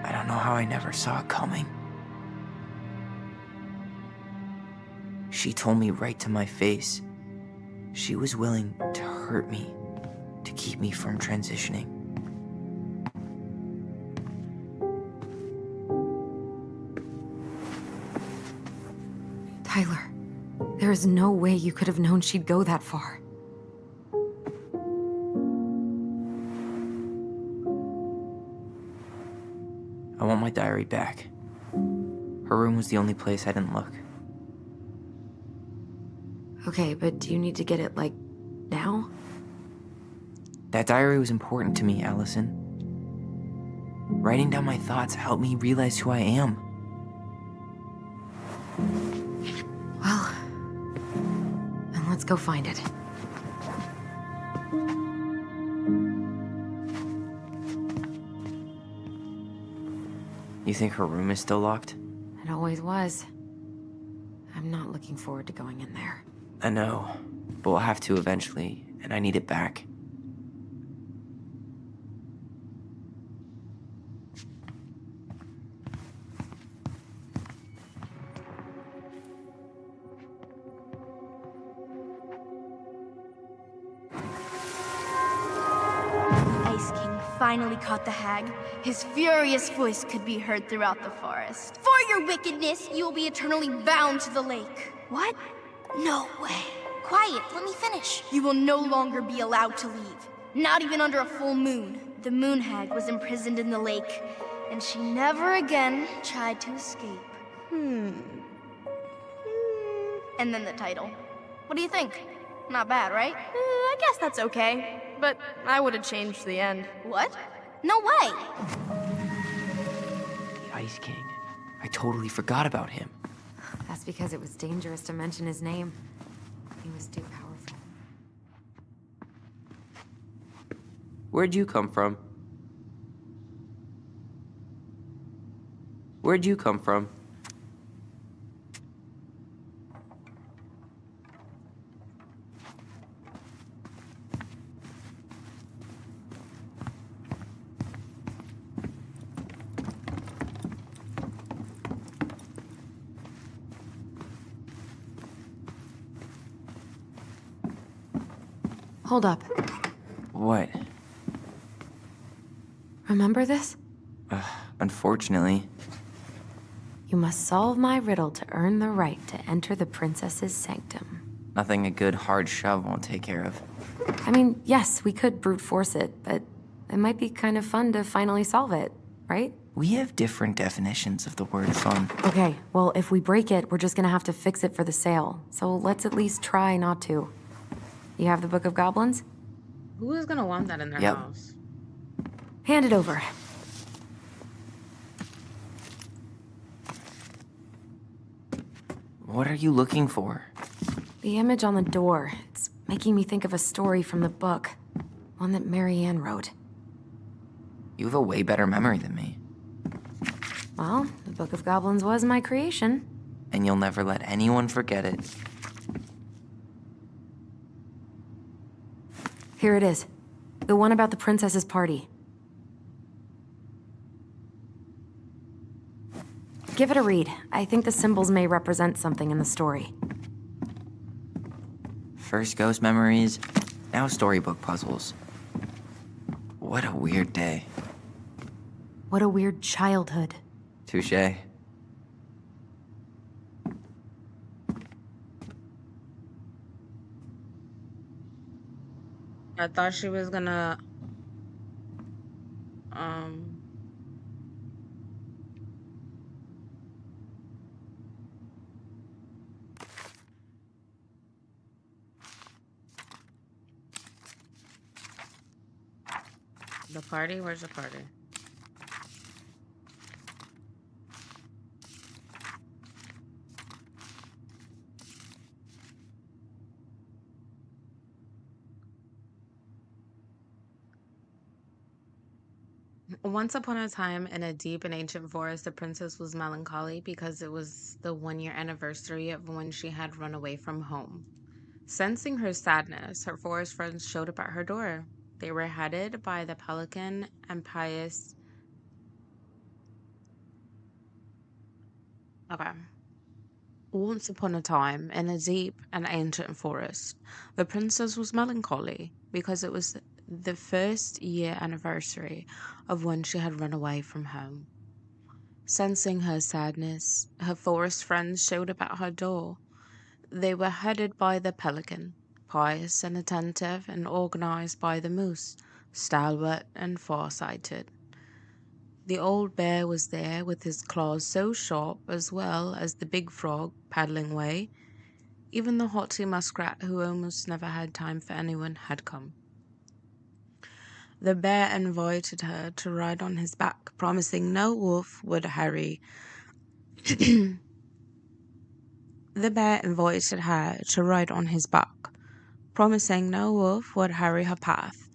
I know how I never saw it coming. She told me right to my face she was willing to hurt me to keep me from transitioning. Tyler, there is no way you could have known she'd go that far. I want my diary back. Her room was the only place I didn't look. Okay, but do you need to get it, like, now? That diary was important to me, Alyson. Writing down my thoughts helped me realize who I am. Well, then let's go find it. You think her room is still locked? It always was. I'm not looking forward to going in there. I know, but we'll have to eventually, and I need it back. Ice King finally caught the hag. His furious voice could be heard throughout the forest. For your wickedness, you will be eternally bound to the lake. What? No way. Quiet, let me finish. You will no longer be allowed to leave. Not even under a full moon. The moon hag was imprisoned in the lake, and she never again tried to escape. And then the title. What do you think? Not bad, right? I guess that's okay. But I would have changed the end. What? No way! The Ice King. I totally forgot about him. That's because it was dangerous to mention his name. He was too powerful. Where'd you come from? Where'd you come from? Hold up. What? Remember this? Unfortunately. You must solve my riddle to earn the right to enter the princess's sanctum. Nothing a good hard shove won't take care of. I mean, yes, we could brute force it, but it might be kind of fun to finally solve it, right? We have different definitions of the word fun. Okay, well, if we break it, we're just gonna have to fix it for the sale. So let's at least try not to. You have the Book of Goblins? Who is gonna want that in their Yep. house? Hand it over. What are you looking for? The image on the door. It's making me think of a story from the book. One that Marianne wrote. You have a way better memory than me. Well, the Book of Goblins was my creation. And you'll never let anyone forget it. Here it is. The one about the princess's party. Give it a read. I think the symbols may represent something in the story. First ghost memories, now storybook puzzles. What a weird day. What a weird childhood. Touché. I thought she was gonna the party? Where's the party? Once upon a time, in a deep and ancient forest, the princess was melancholy because it was the 1 year anniversary of when she had run away from home. Sensing her sadness, her forest friends showed up at her door. They were headed by the pelican and pious Okay. Once upon a time, in a deep and ancient forest, the princess was melancholy because it was the first year anniversary of when she had run away from home. Sensing her sadness, her forest friends showed up at her door. They were headed by the pelican, pious and attentive, and organized by the moose, stalwart and far-sighted. The old bear was there with his claws so sharp, as well as the big frog paddling away. Even the haughty muskrat, who almost never had time for anyone, had come. The bear invited her to ride on his back, promising no wolf would harry. The bear invited her to ride on his back, promising no wolf would harry her path.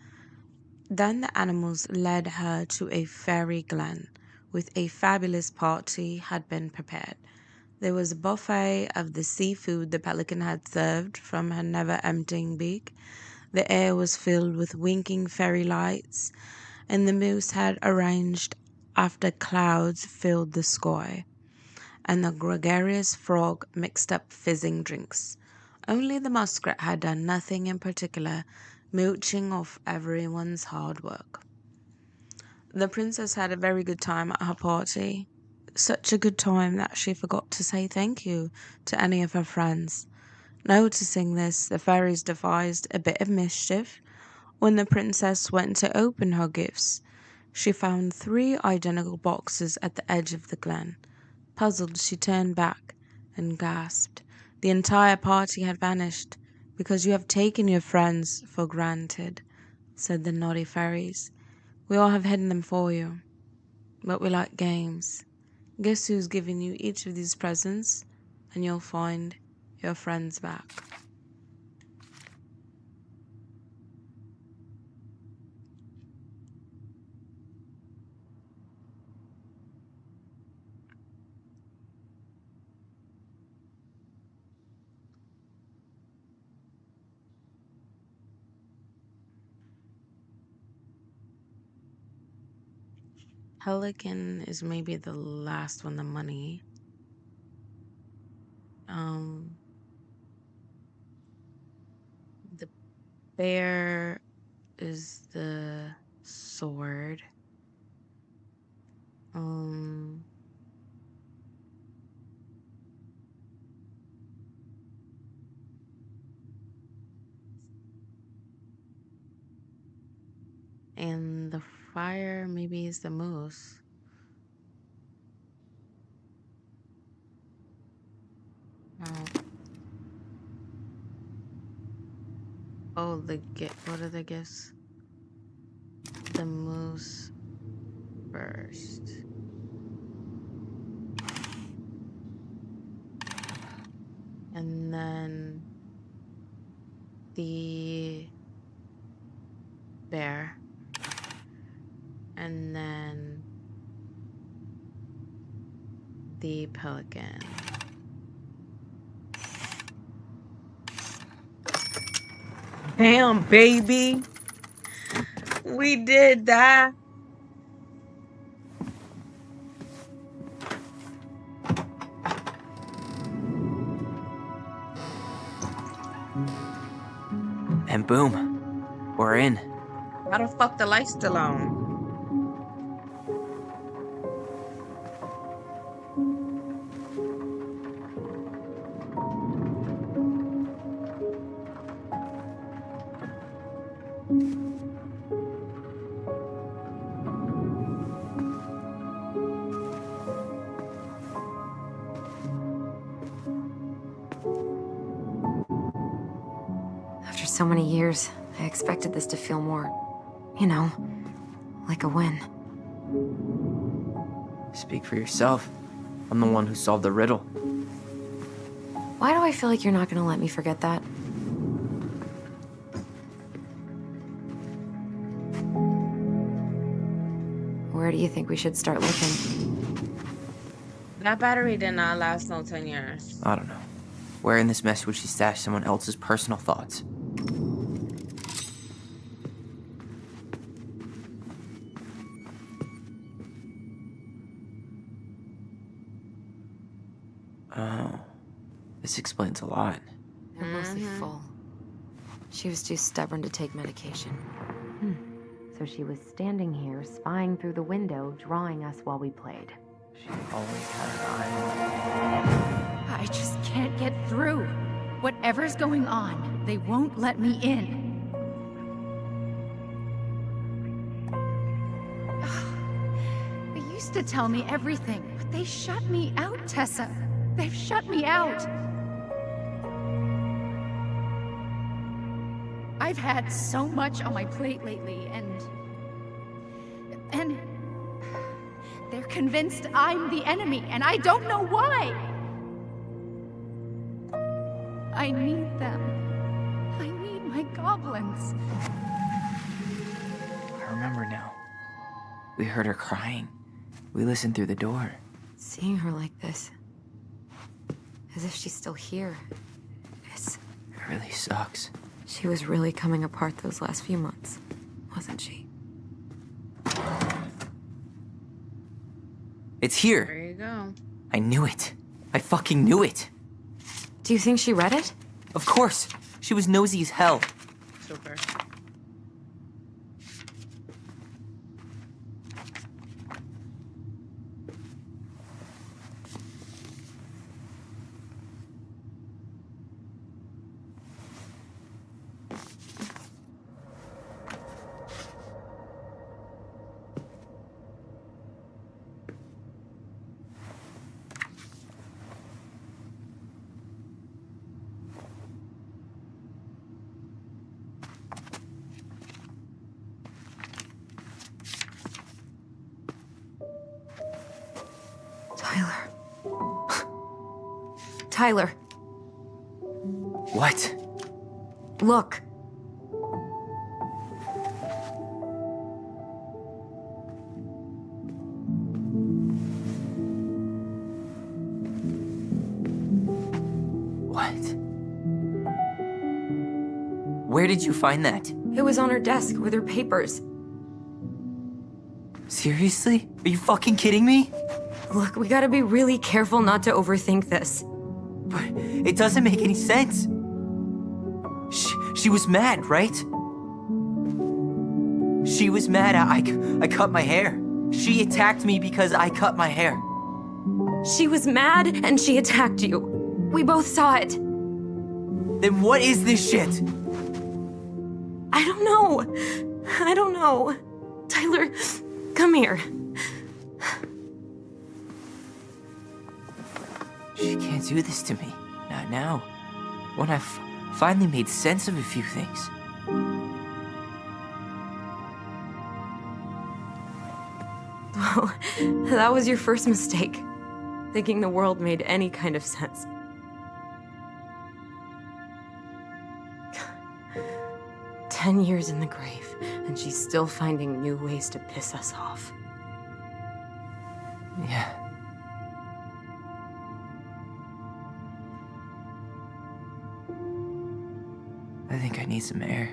Then the animals led her to a fairy glen, with a fabulous party had been prepared. There was a buffet of the seafood the pelican had served from her never-emptying beak. The air was filled with winking fairy lights, and the moose had arranged after clouds filled the sky, and the gregarious frog mixed up fizzing drinks. Only the muskrat had done nothing in particular, mooching off everyone's hard work. The princess had a very good time at her party. Such a good time that she forgot to say thank you to any of her friends. Noticing this, the fairies devised a bit of mischief. When the princess went to open her gifts, she found 3 identical boxes at the edge of the glen. Puzzled, she turned back and gasped. The entire party had vanished because you have taken your friends for granted, said the naughty fairies. We all have hidden them for you, but we like games. Guess who's giving you each of these presents, and you'll find your friends back. Pelican is maybe the last one, the money. The bear is the sword. And the fire maybe is the moose. Oh, what are the gifts? The moose first. And then the bear. And then the pelican. Damn, baby. We did that. And boom, we're in. How the fuck the lights still on? After so many years, I expected this to feel more, you know, like a win. Speak for yourself. I'm the one who solved the riddle. Why do I feel like you're not gonna let me forget that? Where do you think we should start looking? That battery did not last no 10 years. I don't know. Where in this mess would she stash someone else's personal thoughts? Oh, this explains a lot. They're mostly full. She was too stubborn to take medication. So she was standing here, spying through the window, drawing us while we played. She always had an eye on me. I just can't get through. Whatever's going on, they won't let me in. They used to tell me everything, but they shut me out, Tessa. They've shut me out. I've had so much on my plate lately, and they're convinced I'm the enemy, and I don't know why. I need them. I need my goblins. I remember now. We heard her crying. We listened through the door. Seeing her like this, as if she's still here, It really sucks. she was really coming apart those last few months, wasn't she? It's here. There you go. I knew it. I fucking knew it. Do you think she read it? Of course. She was nosy as hell. Super. Tyler. Tyler, What? look. What? Where did you find that? It was on her desk with her papers. Seriously? Are you fucking kidding me? Look, we gotta be really careful not to overthink this. But it doesn't make any sense. She was mad, right? She was mad I cut my hair. She attacked me because I cut my hair. She was mad and she attacked you. We both saw it. Then what is this shit? I don't know. I don't know. Tyler, come here. She can't do this to me. Not now. When I've finally made sense of a few things. Well, that was your first mistake. Thinking the world made any kind of sense. "10 years in the grave, and she's still finding new ways to piss us off." Yeah. I think I need some air.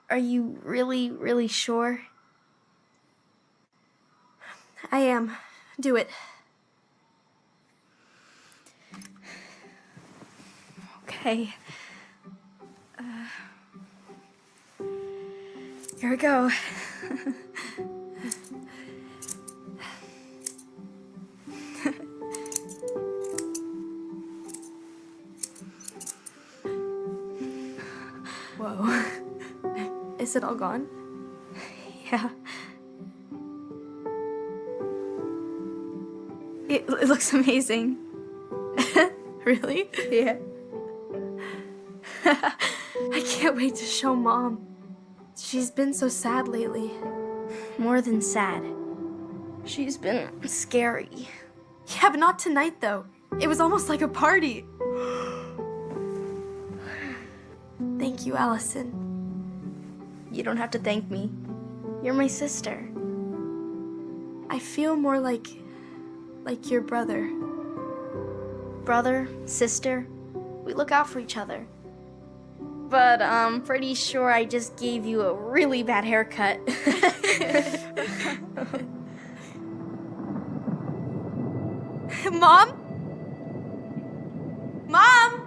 Are you really, really sure? I am. Do it. Okay. Here we go. Whoa. Is it all gone? Yeah. It looks amazing. Really? Yeah. I can't wait to show Mom. She's been so sad lately. More than sad. She's been scary. Yeah, but not tonight, though. It was almost like a party. Thank you, Alyson. You don't have to thank me. You're my sister. I feel more like your brother. Brother, sister, we look out for each other. But I'm pretty sure I just gave you a really bad haircut. Mom? Mom!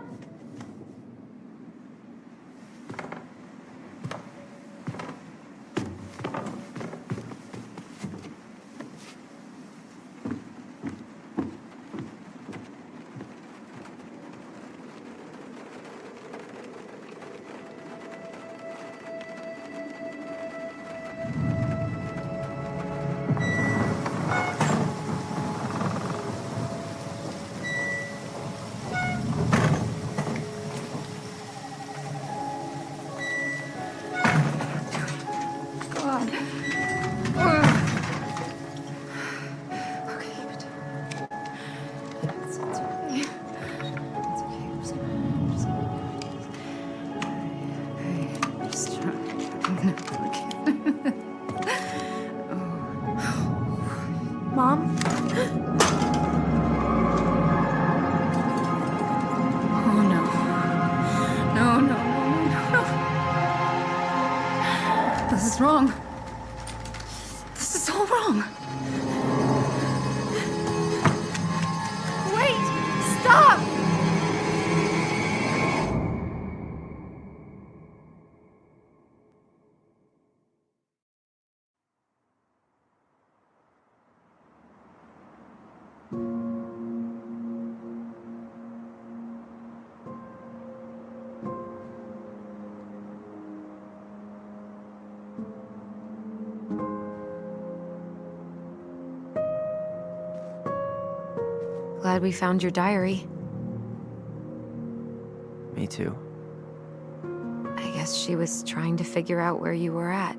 God. Okay, keep it down. It's okay. It's okay. I'm just gonna Mom? Oh no. No, no, no, no, no. This is wrong. This is all wrong. Wait! Stop! Glad we found your diary. Me too. I guess she was trying to figure out where you were at.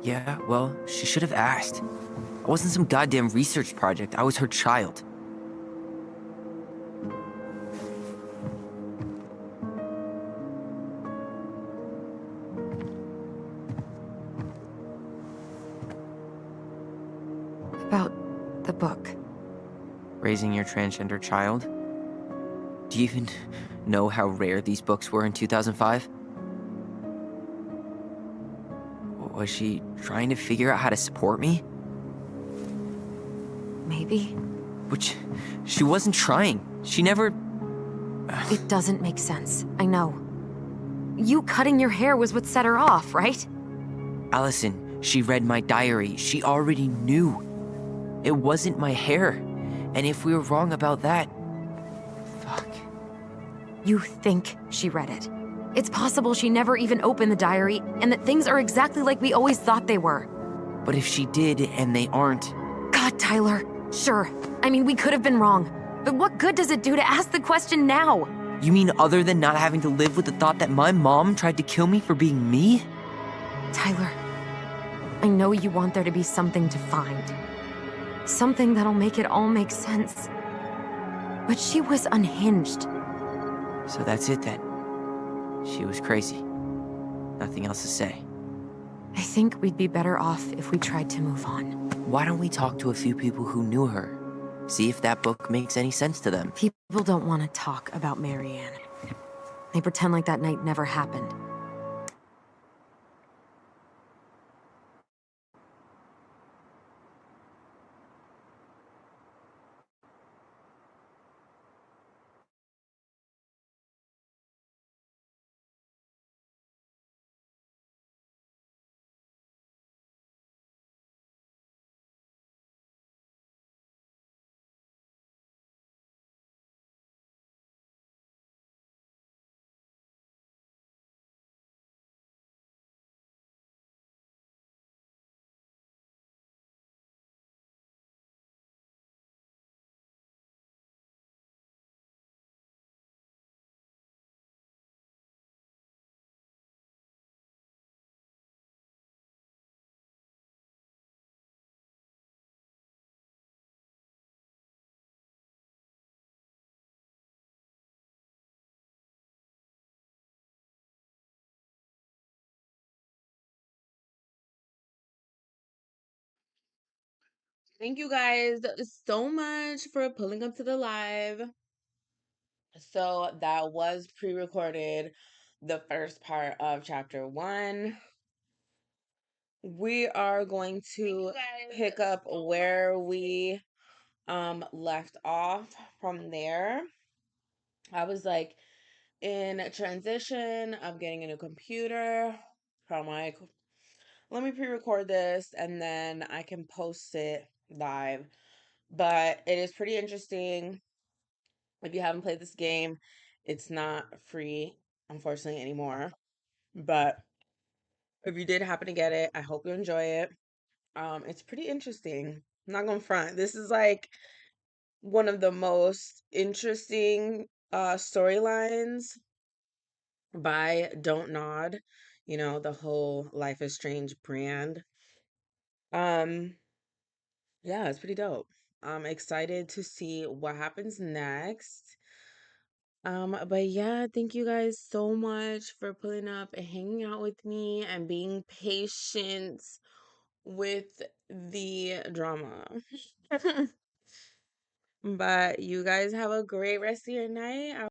Yeah, well, she should have asked. I wasn't some goddamn research project. I was her child. About the book. Raising your transgender child? Do you even know how rare these books were in 2005? Was she trying to figure out how to support me? Maybe. Which, she wasn't trying. She never... It doesn't make sense. I know. You cutting your hair was what set her off, right? Alyson, she read my diary. She already knew. It wasn't my hair. And if we were wrong about that... Fuck. You think she read it. It's possible she never even opened the diary, and that things are exactly like we always thought they were. But if she did, and they aren't... God, Tyler. Sure. I mean, we could have been wrong. But what good does it do to ask the question now? You mean other than not having to live with the thought that my mom tried to kill me for being me? Tyler, I know you want there to be something to find. Something that'll make it all make sense. But she was unhinged. So that's it then. She was crazy. Nothing else to say. I think we'd be better off if we tried to move on. Why don't we talk to a few people who knew her? See if that book makes any sense to them. People don't want to talk about Marianne. They pretend like that night never happened. Thank you guys so much for pulling up to the live. So that was pre-recorded, the first part of chapter 1. We are going to pick up where we left off from there. I was like in transition of getting a new computer. So I'm like, let me pre-record this and then I can post it live. But it is pretty interesting. If you haven't played this game, it's not free, unfortunately, anymore. But if you did happen to get it, I hope you enjoy it. It's pretty interesting. I'm not gonna front. This is like one of the most interesting storylines by Don't Nod. You know, the whole Life is Strange brand. Um, yeah, it's pretty dope. I'm excited to see what happens next. But yeah, thank you guys so much for pulling up and hanging out with me and being patient with the drama. But you guys have a great rest of your night.